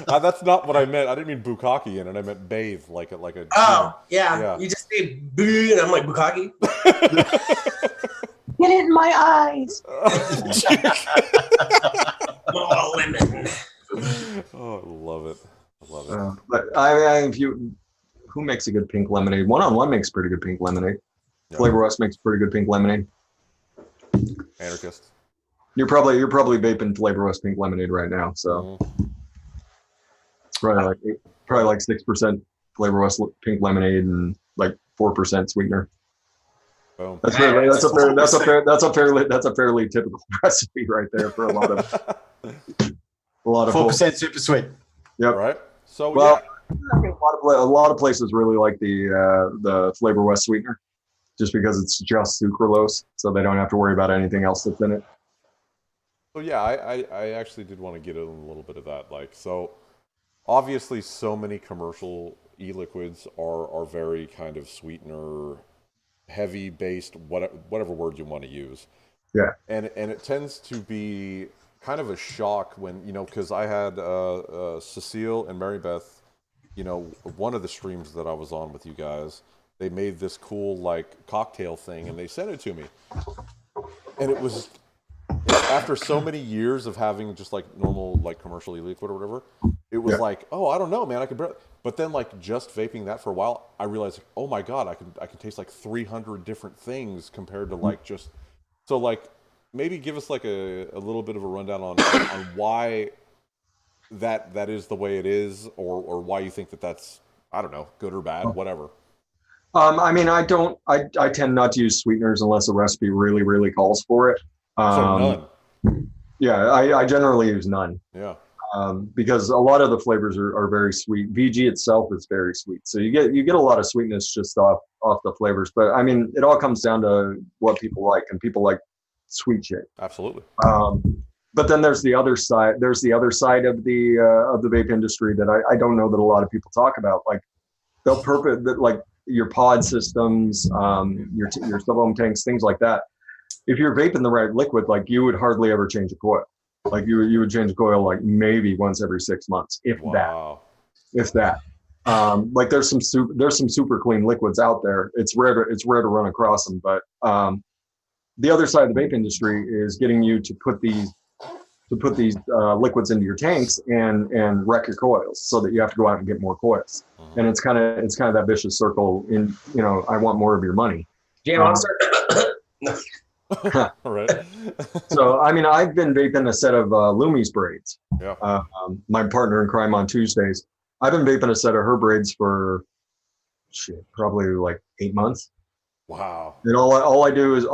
That's not what I meant. I didn't mean bukkake in it. I meant bathe like a. Oh yeah. You just say boo, and I'm like bukkake. Get it in my eyes. Oh, lemon. Oh, I love it. But I mean, who makes a good pink lemonade? One on One makes pretty good pink lemonade. Yeah. Flavor West makes pretty good pink lemonade. Anarchist. You're probably vaping Flavor West pink lemonade right now. So probably like 6% Flavor West pink lemonade and like 4% sweetener. Boom. That's a fairly typical recipe right there for a lot of 4% super sweet. Yep. Right. So well, I mean, a lot of places really like the Flavor West sweetener, just because it's just sucralose, so they don't have to worry about anything else that's in it. So yeah, I actually did want to get in a little bit of that. Like, so obviously, so many commercial e-liquids are very kind of sweetener heavy based, whatever word you want to use. Yeah. And it tends to be kind of a shock when, you know, because I had Cecile and Mary Beth, you know, one of the streams that I was on with you guys, they made this cool like cocktail thing and they sent it to me. And it was after so many years of having just like normal like commercial e-liquid or whatever, it was like, oh, I don't know, man, I could barely. But then like just vaping that for a while, I realized, oh my God, I can taste like 300 different things compared to like just, so like maybe give us like a little bit of a rundown on why that is the way it is, or why you think that's, I don't know, good or bad, whatever. I mean, I tend not to use sweeteners unless a recipe really, really calls for it. So none. Yeah, I generally use none. Yeah. Because a lot of the flavors are very sweet. VG itself is very sweet, so you get a lot of sweetness just off the flavors. But I mean, it all comes down to what people like, and people like sweet shit. Absolutely. But then there's the other side. There's the other side of the vape industry that I don't know that a lot of people talk about. Like they'll like your pod systems, your sub-ohm tanks, things like that. If you're vaping the right liquid, like you would hardly ever change a coil. Like you would change a coil like maybe once every 6 months, if that. Like there's some super clean liquids out there. It's rare to run across them, but the other side of the vape industry is getting you to put these liquids into your tanks and wreck your coils, so that you have to go out and get more coils. And it's kind of that vicious circle. In, you know, I want more of your money. Jam Monster. Right. So I mean, I've been vaping a set of Lumi's braids. Yeah. My partner in crime on Tuesdays. I've been vaping a set of her braids for shit, probably like 8 months. Wow. And all I do is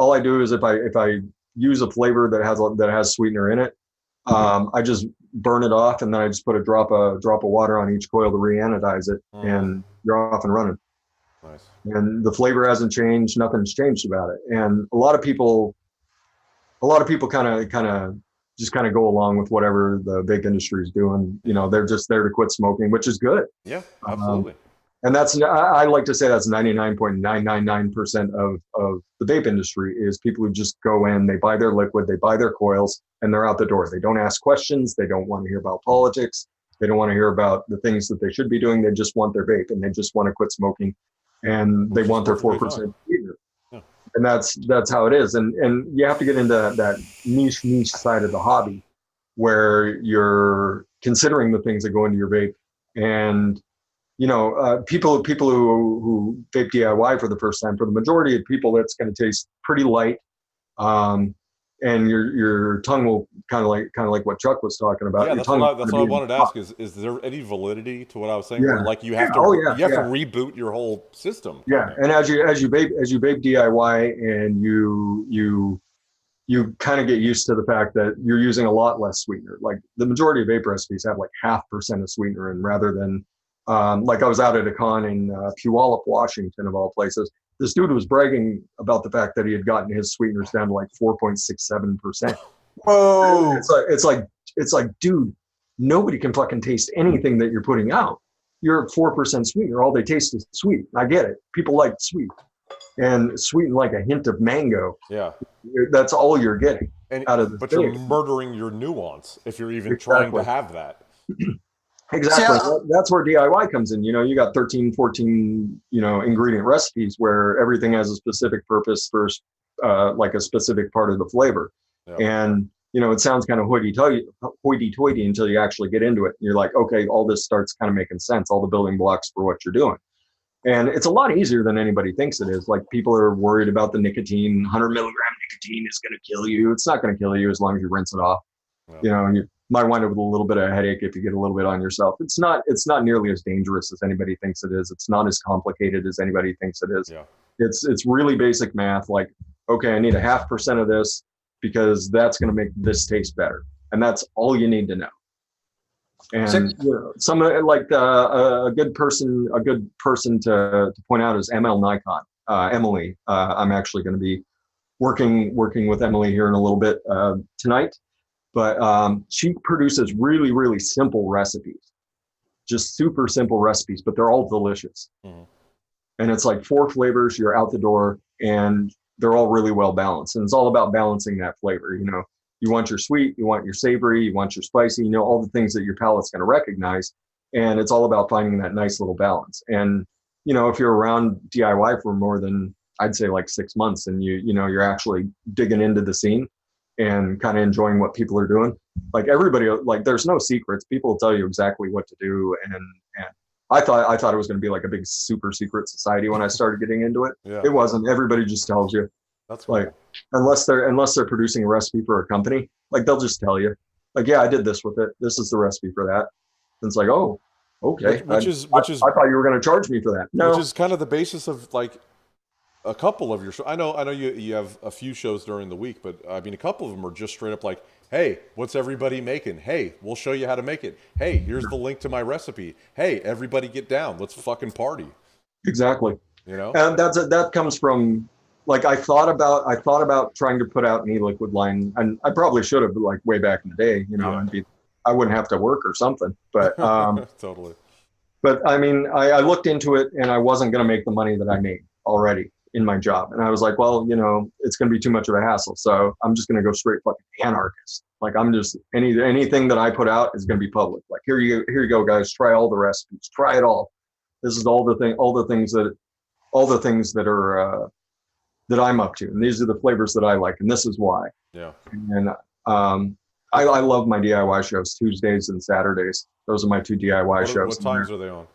if I use a flavor that has sweetener in it, I just burn it off, and then I just put a drop of water on each coil to re-anodize it, and you're off and running. Nice. And the flavor hasn't changed, nothing's changed about it. And a lot of people kind of just go along with whatever the vape industry is doing. You know, they're just there to quit smoking, which is good. Yeah, absolutely. And I like to say that's 99.999% of the vape industry is people who just go in, they buy their liquid, they buy their coils, and they're out the door. They don't ask questions. They don't want to hear about politics. They don't want to hear about the things that they should be doing. They just want their vape, and they just want to quit smoking, and they want their 4% sweetener. Yeah. And that's how it is. And you have to get into that niche side of the hobby where you're considering the things that go into your vape. And you know, people who vape DIY for the first time, for the majority of people, that's going to taste pretty light, and your tongue will kind of like what Chuck was talking about. Yeah, that's what I wanted to ask. Is there any validity to what I was saying? Yeah. Where, like you have to reboot your whole system. Yeah, and as you vape DIY, and you kind of get used to the fact that you're using a lot less sweetener. Like the majority of vape recipes have like 0.5% of sweetener in, rather than like I was out at a con in Puyallup, Washington, of all places. This dude was bragging about the fact that he had gotten his sweeteners down to like 4.67%. Whoa! It's like, dude, nobody can fucking taste anything that you're putting out. You're at 4% sweetener. All they taste is sweet. I get it. People like sweet, and sweet and like a hint of mango. Yeah, that's all you're getting out of the But thing. you're murdering your nuance if you're even trying to have that. Exactly. That's where DIY comes in. You know, you got 13, 14, ingredient recipes where everything has a specific purpose for like a specific part of the flavor. Yeah. And, it sounds kind of hoity-toity until you actually get into it. And you're like, okay, all this starts kind of making sense, all the building blocks for what you're doing. And it's a lot easier than anybody thinks it is. Like, people are worried about the nicotine. 100 milligram nicotine is going to kill you. It's not going to kill you as long as you rinse it off. Yeah. You might wind up with a little bit of a headache if you get a little bit on yourself. It's not nearly as dangerous as anybody thinks it is. It's not as complicated as anybody thinks it is. Yeah. It's really basic math. Like, okay, I need 0.5% of this because that's going to make this taste better. And that's all you need to know. And some like a good person to point out is Emily. I'm actually going to be working with Emily here in a little bit tonight. But she produces really, really simple recipes, just super simple recipes, but they're all delicious. Mm-hmm. And it's like 4 flavors, you're out the door, and they're all really well balanced. And it's all about balancing that flavor. You want your sweet, you want your savory, you want your spicy, all the things that your palate's going to recognize. And it's all about finding that nice little balance. And, if you're around DIY for more than, I'd say, like 6 months, and you're actually digging into the scene and kind of enjoying what people are doing, like everybody, like there's no secrets. People will tell you exactly what to do. And I thought it was going to be like a big super secret society when I started getting into it. Yeah. It wasn't. Everybody just tells you. That's cool. Like, unless they're producing a recipe for a company, like they'll just tell you, like, yeah, I did this with it. This is the recipe for that. And it's like, oh, okay. Which is I thought you were going to charge me for that. No. Which is kind of the basis of like a couple of your shows. I know you have a few shows during the week, but I mean, a couple of them are just straight up like, hey, what's everybody making? Hey, we'll show you how to make it. Hey, here's the link to my recipe. Hey, everybody get down. Let's fucking party. Exactly. And that comes from, like, I thought about trying to put out an e-liquid line, and I probably should have, like, way back in the day, I wouldn't have to work or something, but totally. But I mean, I looked into it, and I wasn't going to make the money that I made already in my job. And I was like, well, it's going to be too much of a hassle. So I'm just going to go straight fucking anarchist. Like, I'm just, anything that I put out is going to be public. Like, here you go, guys, try all the recipes, try it all. This is all the things that are, that I'm up to. And these are the flavors that I like. And this is why. Yeah. And, I love my DIY shows, Tuesdays and Saturdays. Those are my 2 DIY shows. What times are they on?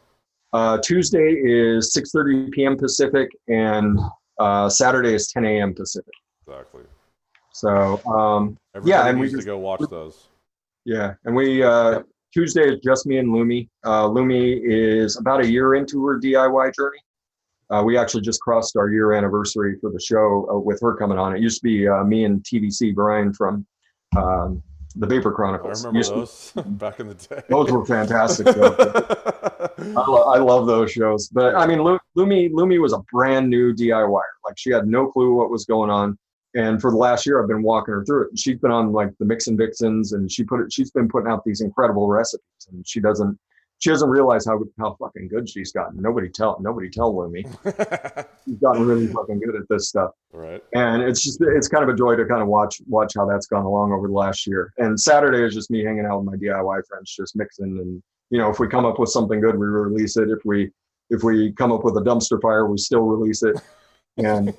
Tuesday is 6:30 p.m. Pacific, and Saturday is 10 a.m. Pacific. Exactly. So, everybody needs to go watch those. Yeah, and we Tuesday is just me and Lumi. Lumi is about a year into her DIY journey. We actually just crossed our year anniversary for the show with her coming on. It used to be me and TVC Brian from the Vapor I Chronicles. remember those back in the day. Those were fantastic. I love those shows. But I mean, Lumi was a brand new DIYer. Like she had no clue what was going on. And for the last year, I've been walking her through it. And she's been on like the Mix and Vixens, and she's been putting out these incredible recipes. And she doesn't realize how fucking good she's gotten. Nobody tell Lumi. She's gotten really fucking good at this stuff. Right. And it's kind of a joy to kind of watch how that's gone along over the last year. And Saturday is just me hanging out with my DIY friends, just mixing. And if we come up with something good, we release it. If we come up with a dumpster fire, we still release it. And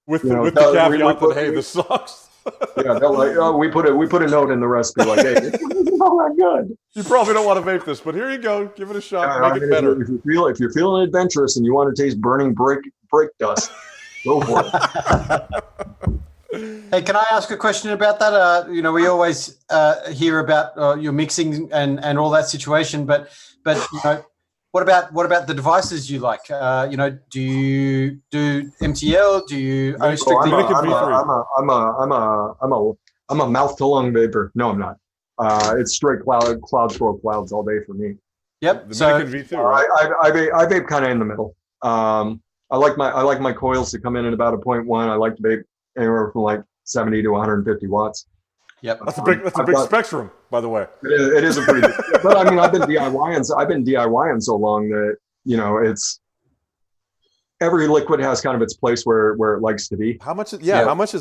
with the caveat that hey, this sucks. Yeah, like, we put a note in the recipe like, hey, it's not that good. You probably don't want to vape this, but here you go. Give it a shot. Make it better. If you're feeling adventurous and you want to taste burning brake dust, go for it. Hey, can I ask a question about that? We always hear about your mixing and all that situation, but what about the devices you like? Do you do MTL? Do you only strictly? I'm a mouth to lung vapor. No, I'm not. It's straight clouds all day for me. Yep. The so V2, right? I vape kind of in the middle. I like my coils to come in at about a 0.1. I like to vape anywhere from like 70 to 150 watts. Yep. That's a big spectrum, by the way. It is a pretty big, but I mean, I've been DIYing so long that, it's every liquid has kind of its place where it likes to be. How much is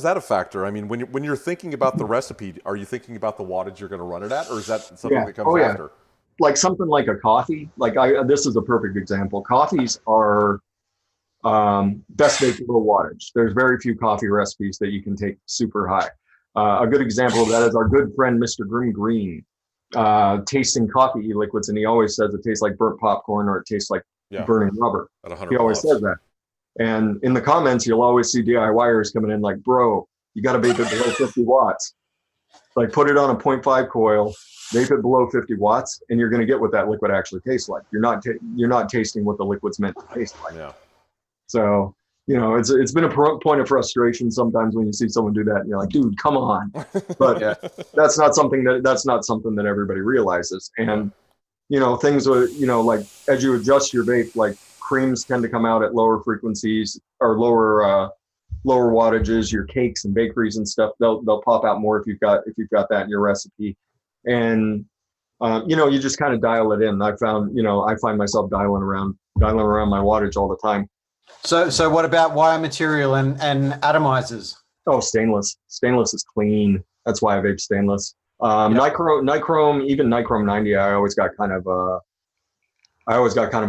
that a factor? I mean, when you're thinking about the recipe, are you thinking about the wattage you're going to run it at, or is that something that comes after? Like something like a coffee, this is a perfect example. Coffees are best baked low wattage. There's very few coffee recipes that you can take super high. A good example of that is our good friend, Mr. Green, tasting coffee e-liquids, and he always says it tastes like burnt popcorn or it tastes like burning rubber. He always says that. And in the comments, you'll always see DIYers coming in like, bro, you got to vape it below 50 watts. Like put it on a 0.5 coil, vape it below 50 watts, and you're going to get what that liquid actually tastes like. You're not tasting what the liquid's meant to taste like. Yeah. So, it's been a point of frustration sometimes when you see someone do that and you're like, dude, come on. But that's not something that everybody realizes. And, things are, like as you adjust your vape, like creams tend to come out at lower frequencies or lower wattages. Your cakes and bakeries and stuff, they'll pop out more if you've got that in your recipe. And, you just kind of dial it in. I find myself dialing around my wattage all the time. So what about wire material and atomizers? Oh, stainless. Stainless is clean. That's why I vape stainless. Nichrome, even Nichrome 90, I always got kind of a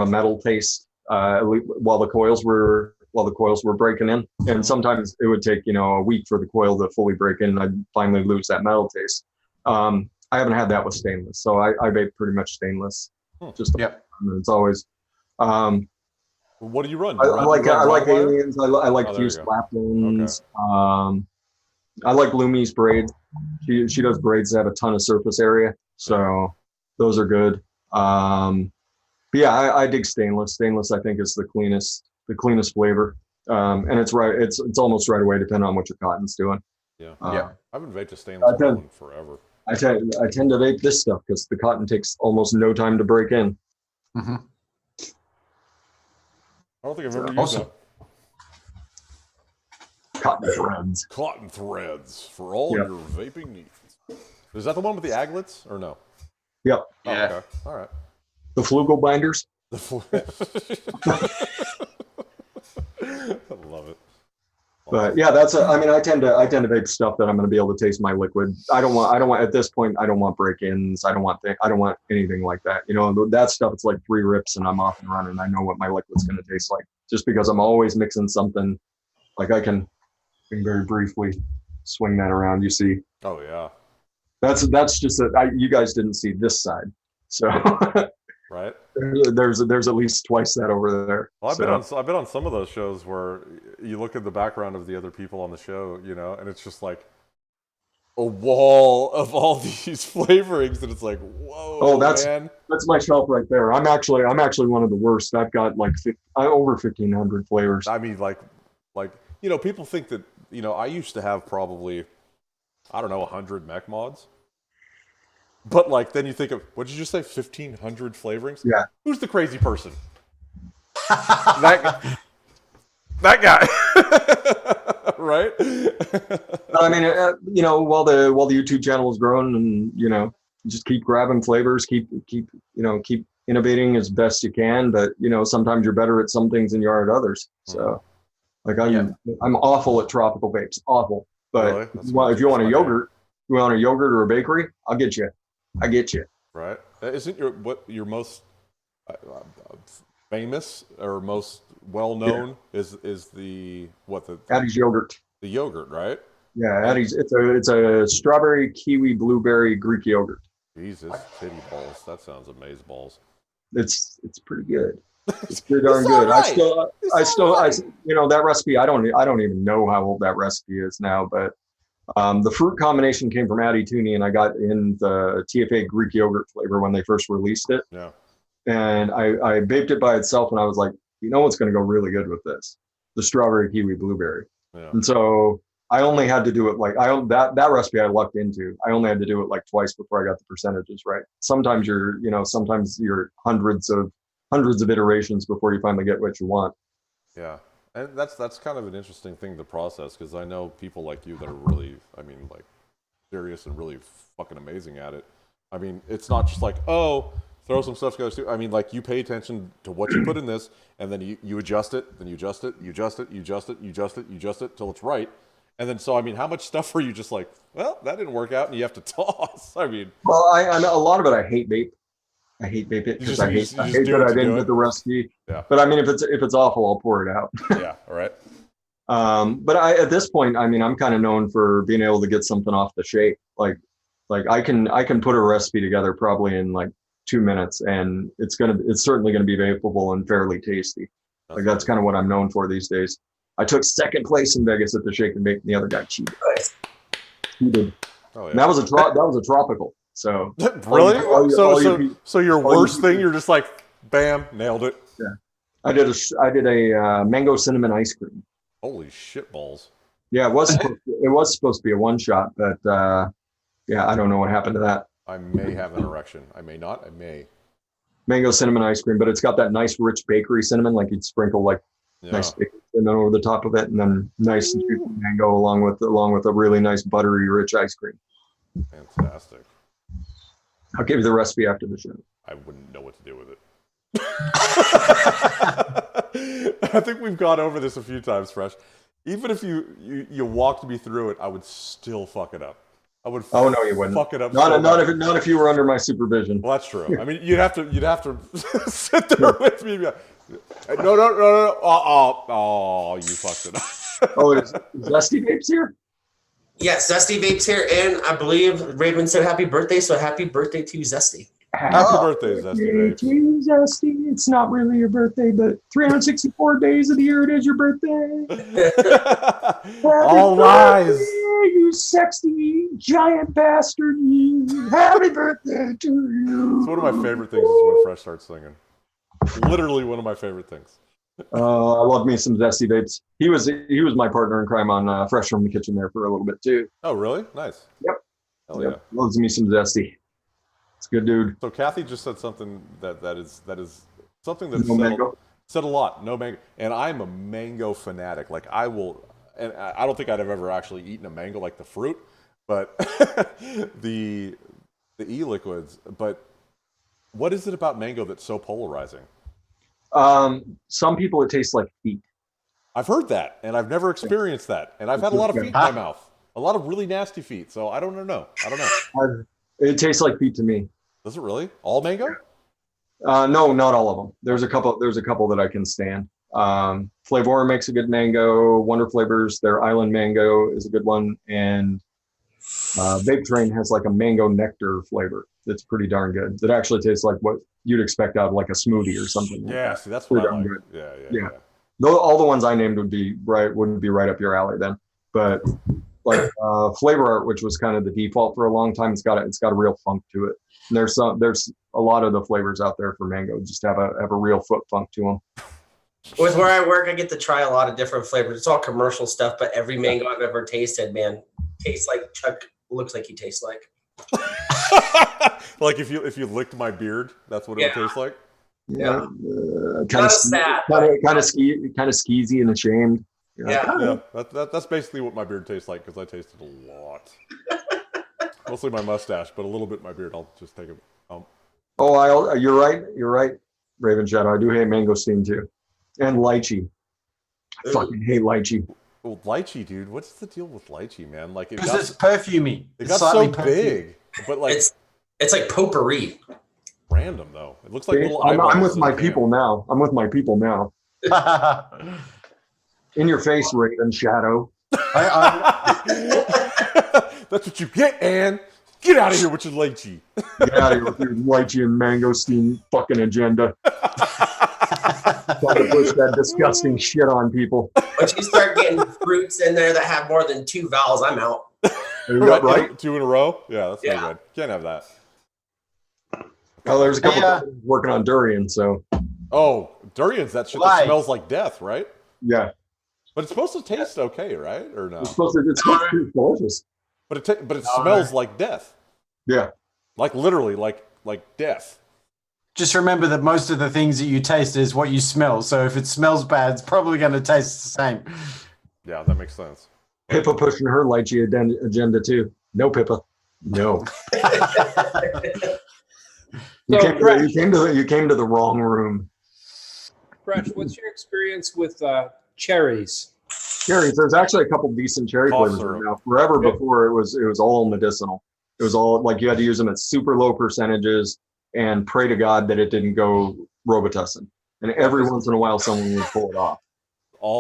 metal taste while the coils were breaking in. And sometimes it would take, a week for the coil to fully break in and I'd finally lose that metal taste. I haven't had that with stainless. So I vape pretty much stainless. It's always what do you run? I like aliens. I like fused Lapins. Okay. I like Lumi's braids. She does braids that have a ton of surface area, so those are good. But yeah, I dig stainless. Stainless, I think, is the cleanest flavor, and it's right. It's almost right away, depending on what your cotton's doing. Yeah, I've been vaped to stainless forever. I tend to vape this stuff because the cotton takes almost no time to break in. Mm-hmm. I don't think I've ever used that. Cotton threads for all your vaping needs. Is that the one with the aglets or no? Yep. Oh, yeah. Okay. All right. The Flugel binders. I love it. But yeah, I tend to vape stuff that I'm going to be able to taste my liquid. I don't want at this point. I don't want break-ins. I don't want anything like that. That stuff. It's like 3 rips and I'm off and running. I know what my liquid's going to taste like. Just because I'm always mixing something, like I can very briefly swing that around. You see? Oh yeah. That's just you guys didn't see this side, so. Right. There's at least twice that over there. Well, I've been on some of those shows where you look at the background of the other people on the show, and it's just like a wall of all these flavorings, and it's like, whoa, Oh, that's man. that's my shelf right there. I'm actually one of the worst. I've got like over 1,500 flavors. I mean, like, people think that, I used to have probably, I don't know, 100 mech mods. But like, then you think of, what did you just say, 1,500 flavorings? Yeah. Who's the crazy person? that guy, right? I mean, while the YouTube channel is growing, and just keep grabbing flavors, keep innovating as best you can. But sometimes you're better at some things than you are at others. So, like I'm awful at tropical vapes, awful. But Really? if you want a yogurt, or a bakery, I'll get you. I get you. Right? Isn't your most famous or most well known is the Addie's yogurt. The yogurt, right? Yeah, Addie's. It's a strawberry, kiwi, blueberry Greek yogurt. Jesus, titty balls. That sounds amazing balls. It's pretty good. It's pretty darn good. Right. That recipe. I don't even know how old that recipe is now, but the fruit combination came from Addie Tooney, and I got in the TFA Greek yogurt flavor when they first released it. Yeah. And I baked it by itself, and I was like, what's going to go really good with this? The strawberry, kiwi, blueberry. Yeah. And so I only had to do it that recipe I lucked into. I only had to do it like twice before I got the percentages right. Sometimes you're hundreds of iterations before you finally get what you want. Yeah. And that's kind of an interesting thing to process, because I know people like you that are really, serious and really fucking amazing at it. I mean, it's not just like, oh, throw some stuff together too. I mean, like, you pay attention to what you put in this, and then you adjust it, then you adjust it, you adjust it, you adjust it, you adjust it, you adjust it till it's right. And then, so, I mean, how much stuff are you just like, well, that didn't work out, and you have to toss? I mean, well, I know a lot of it. I hate vape. I hate vape it because I hate that I didn't get the recipe. Yeah. But I mean, if it's awful, I'll pour it out. Yeah. All right. But at this point, I mean, I'm kind of known for being able to get something off the shake. Like I can put a recipe together probably in like 2 minutes, and it's certainly gonna be vapeable and fairly tasty. That's kind of what I'm known for these days. I took second place in Vegas at the shake and bake, and the other guy cheated. He did. Oh, yeah. And that was a tropical. So really? So your worst thing, you're just like, bam, nailed it. Yeah. I did a mango cinnamon ice cream. Holy shit balls. Yeah, it was supposed to be a one shot, but I don't know what happened to that. I may have an erection. I may not. I may. Mango cinnamon ice cream, but it's got that nice rich bakery cinnamon, like you'd sprinkle nice bakery cinnamon over the top of it, and then nice and juicy mango along with a really nice buttery rich ice cream. Fantastic. I'll give you the recipe after the show. I wouldn't know what to do with it. I think we've gone over this a few times, Fresh. Even if you walked me through it, I would still fuck it up. I would. Oh no, you wouldn't. Fuck it up. Not if you were under my supervision. Well, that's true. I mean, you'd have to sit there with me. No. Oh, you fucked it up. Oh, is Zesty Vapes here? Yes, Zesty Vapes here, and I believe Raven said happy birthday, so happy birthday to Zesty. Happy birthday, Zesty Vapes. Zesty. It's not really your birthday, but 364 days of the year it is your birthday. All lies. You sexy giant bastard. You. Happy birthday to you. It's one of my favorite things is when Fresh starts singing. Literally one of my favorite things. I love me some Zesty Vapes. He was my partner in crime on Fresh from the Kitchen there for a little bit too. Oh, really? Nice. Yep. Hell yeah. Loves me some Zesty. It's a good dude. So Kathy just said something that is something that said a lot. No mango, and I'm a mango fanatic. Like I will, and I don't think I'd have ever actually eaten a mango like the fruit, but the e-liquids. But what is it about mango that's so polarizing? Some people it tastes like feet. I've heard that, and I've never experienced that. And I've had a lot of feet in my mouth, a lot of really nasty feet. So I don't know. It tastes like feet to me. Does it really? All mango? No, not all of them. There's a couple that I can stand. Flavor makes a good mango. Wonder Flavors, their Island Mango is a good one, and Vape Train has like a mango nectar flavor that's pretty darn good. It actually tastes like what you'd expect out of like a smoothie or something. Yeah, see, that's what I like. Yeah. Though all the ones I named wouldn't be right up your alley then. But like Flavor Art, which was kind of the default for a long time. It's got a real funk to it. And there's a lot of the flavors out there for mango just have a real foot funk to them. With where I work, I get to try a lot of different flavors. It's all commercial stuff, but every mango I've ever tasted, man, tastes like Chuck looks like he tastes like. Like if you licked my beard, that's what it would taste like. Yeah, Kind of sad, kind of skeezy and ashamed. Yeah. That's basically what my beard tastes like because I tasted a lot. Mostly my mustache, but a little bit my beard. I'll just take it. You're right, Raven Shadow. I do hate mangosteen too, and lychee. I fucking hate lychee. Well, lychee, dude. What's the deal with lychee, man? Like Because it's perfumey. It got so big, but like it's like potpourri. Random though. It looks like little I'm with my people now. I'm with my people now. In your face, Raven Shadow. That's what you get, Ann. Get out of here with your lychee. Get out of here with your lychee and mangosteen fucking agenda. Trying to push that disgusting shit on people. Once you start getting fruits in there that have more than 2 vowels, I'm out. Right? 2 in a row? Yeah, that's no good. Can't have that. Oh, there's a couple working on durian, so. Oh, durian's that shit that smells like death, right? Yeah. But it's supposed to taste okay, right? Or no? It's supposed to delicious. But it smells like death. Yeah. Like literally, like death. Just remember that most of the things that you taste is what you smell. So if it smells bad, it's probably going to taste the same. Yeah, that makes sense. Pippa pushing her lychee agenda too. No, Pippa. No. You came to the wrong room. Fresh, what's your experience with cherries? Cherries, there's actually a couple decent cherry flavors right now. Forever before it was all medicinal. It was all like you had to use them at super low percentages and pray to God that it didn't go Robitussin. And every once in a while, someone would pull it off.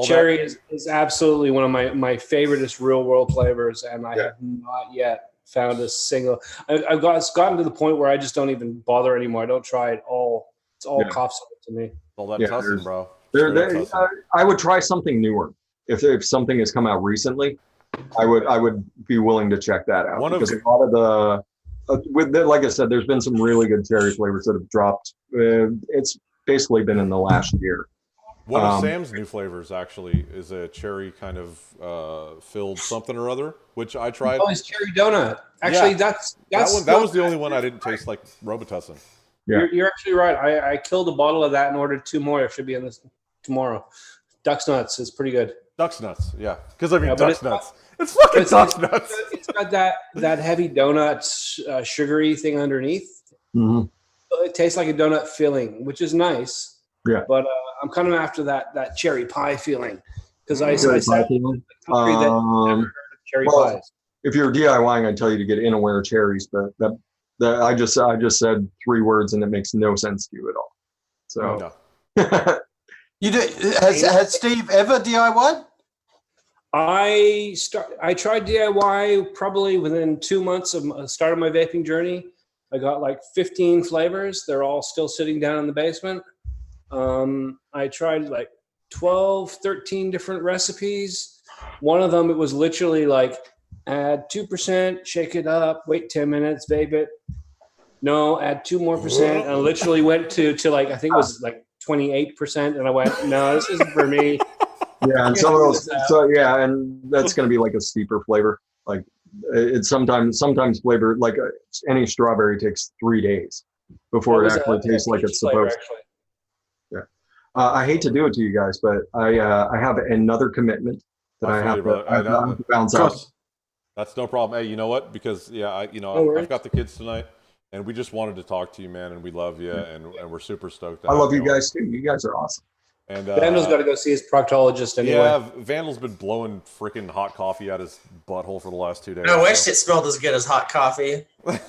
Cherry is absolutely one of my favoriteest real world flavors, and I have not yet found a single. I've gotten to the point where I just don't even bother anymore. I don't try it all. It's all cough syrup to me. All that tussin, bro. I would try something newer. If something has come out recently, I would be willing to check that out. Because a lot of like I said, there's been some really good cherry flavors that have dropped. It's basically been in the last year. One of Sam's new flavors actually is a cherry kind of filled something or other, which I tried. Oh, it's cherry donut. Actually, that was the only one I didn't taste like Robitussin. Yeah. You're actually right. I killed a bottle of that and ordered 2 more. It should be in this tomorrow. Duck's Nuts is pretty good. Duck's Nuts, yeah. Because I mean, Duck's Nuts. It's fucking Duck's Nuts. It's got that heavy donut sugary thing underneath. Mm-hmm. It tastes like a donut filling, which is nice. Yeah. But I'm kind of after that cherry pie feeling because I said cherry pies. If you're DIYing, I'd tell you to get Inaware cherries, but I just said 3 words and it makes no sense to you at all. So You do, has Steve ever DIY'd? I tried DIY probably within 2 months of starting my vaping journey. I got like 15 flavors. They're all still sitting down in the basement. I tried like 12, 13 different recipes. One of them, it was literally like add 2%, shake it up, wait 10 minutes, vape it. No, add 2 more percent. And I literally went to like, I think it was like 28%. And I went, no, this isn't for me. Yeah. And some of those, and that's going to be like a steeper flavor. Like it's sometimes flavor, like any strawberry takes 3 days before it actually tastes like it's supposed to. I hate to do it to you guys, but I have another commitment that I have to bounce out. That's no problem. Hey, you know what? Because I've got the kids tonight, and we just wanted to talk to you, man, and we love you, and we're super stoked. I love you guys too. You guys are awesome. And Vandal's got to go see his proctologist anyway. Yeah, Vandal's been blowing freaking hot coffee out his butthole for the last 2 days. I wish it smelled as good as hot coffee. But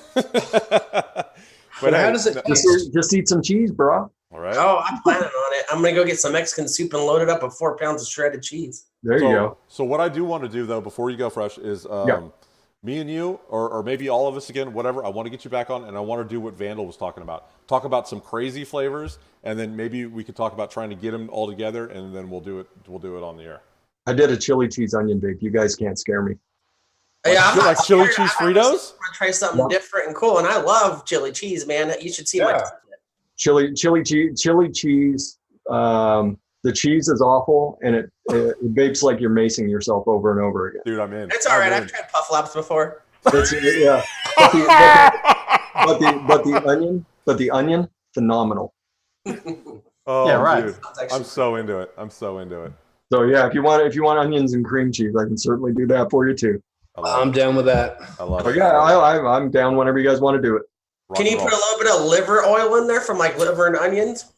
how does it taste? Just eat some cheese, bro. All right. Oh, I'm planning on it. I'm going to go get some Mexican soup and load it up with 4 pounds of shredded cheese. There you go. So what I do want to do, though, before you go, Fresh, is me and you, or maybe all of us again, whatever, I want to get you back on, and I want to do what Vandal was talking about. Talk about some crazy flavors, and then maybe we could talk about trying to get them all together, and then we'll do it on the air. I did a chili cheese onion vape. You guys can't scare me. I'm not like chili scared. cheese I'm Fritos? want to try something different and cool, and I love chili cheese, man. You should see my. Chili cheese. The cheese is awful, and it vapes like you're macing yourself over and over again. Dude, I'm in. It's all right. I've tried Puff Labs before. But the onion, phenomenal. Oh, Yeah, right. dude. I'm so into it. I'm so into it. So yeah, if you want onions and cream cheese, I can certainly do that for you too. I'm down with that. I love But it. yeah, I'm down whenever you guys want to do it. Can you put a little bit of liver oil in there from like liver and onions?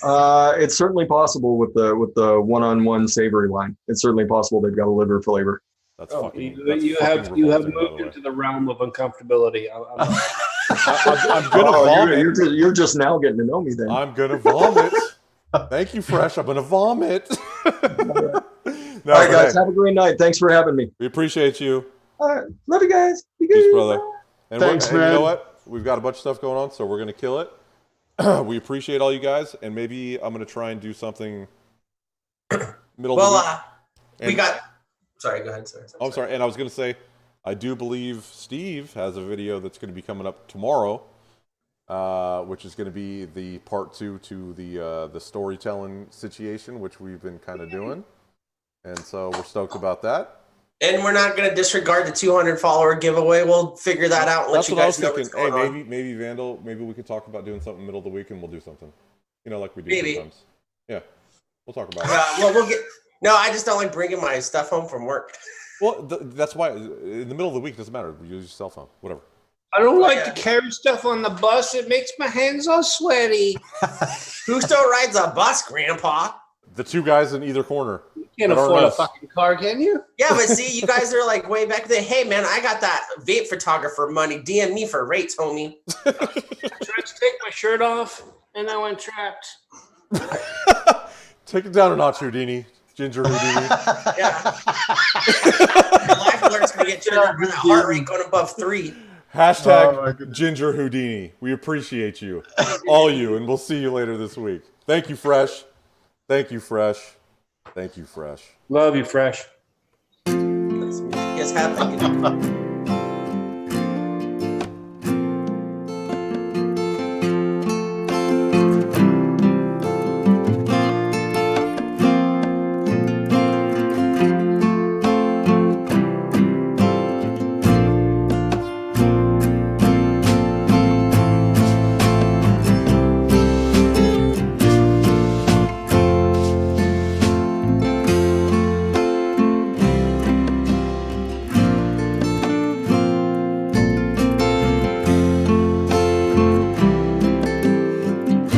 It's certainly possible with the one-on-one savory line. It's certainly possible they've got a liver flavor. That's Oh, fucking. you have moved into the realm of uncomfortability. I'm gonna vomit. You're just now getting to know me then. I'm gonna vomit. Thank you, Fresh. I'm gonna vomit. All right, guys, have a great night. Thanks for having me. We appreciate you. All right, love you guys. Peace, brother. And Thanks, and man. you know what? We've got a bunch of stuff going on, so we're gonna kill it. We appreciate all you guys, and maybe I'm gonna try and do something middle of the week. We got. Sorry, go ahead, sir. I'm sorry, and I was gonna say, I do believe Steve has a video that's gonna be coming up tomorrow, which is gonna be the part 2 to the storytelling situation, which we've been kind of doing, and so we're stoked about that. And we're not going to disregard the 200 follower giveaway. We'll figure that out and let That's you what I guys was know thinking. what's going on. Maybe Vandal, maybe we could talk about doing something middle of the week, and we'll do something, like we do Maybe. sometimes. Yeah, we'll talk about it. Well, we'll get. No, I just don't like bringing my stuff home from work. Well, that's why in the middle of the week it doesn't matter. Use your cell phone, whatever. I don't like to carry stuff on the bus. It makes my hands all sweaty. Who still rides a bus, Grandpa? The two guys in either corner. You can't that aren't afford a us. fucking car, can you? Yeah, but see, you guys are like way back there. Hey, man, I got that vape photographer money. DM me for rates, homie. I tried to take my shirt off, and I went trapped. Take it down a notch, Houdini. Ginger Houdini. Yeah. Your life alert's going to get triggered with a heart rate going above 3. Hashtag Ginger Houdini. We appreciate you. All you, and we'll see you later this week. Thank you, Fresh. Thank you, Fresh. Thank you, Fresh. Love you, Fresh. Yes, happening.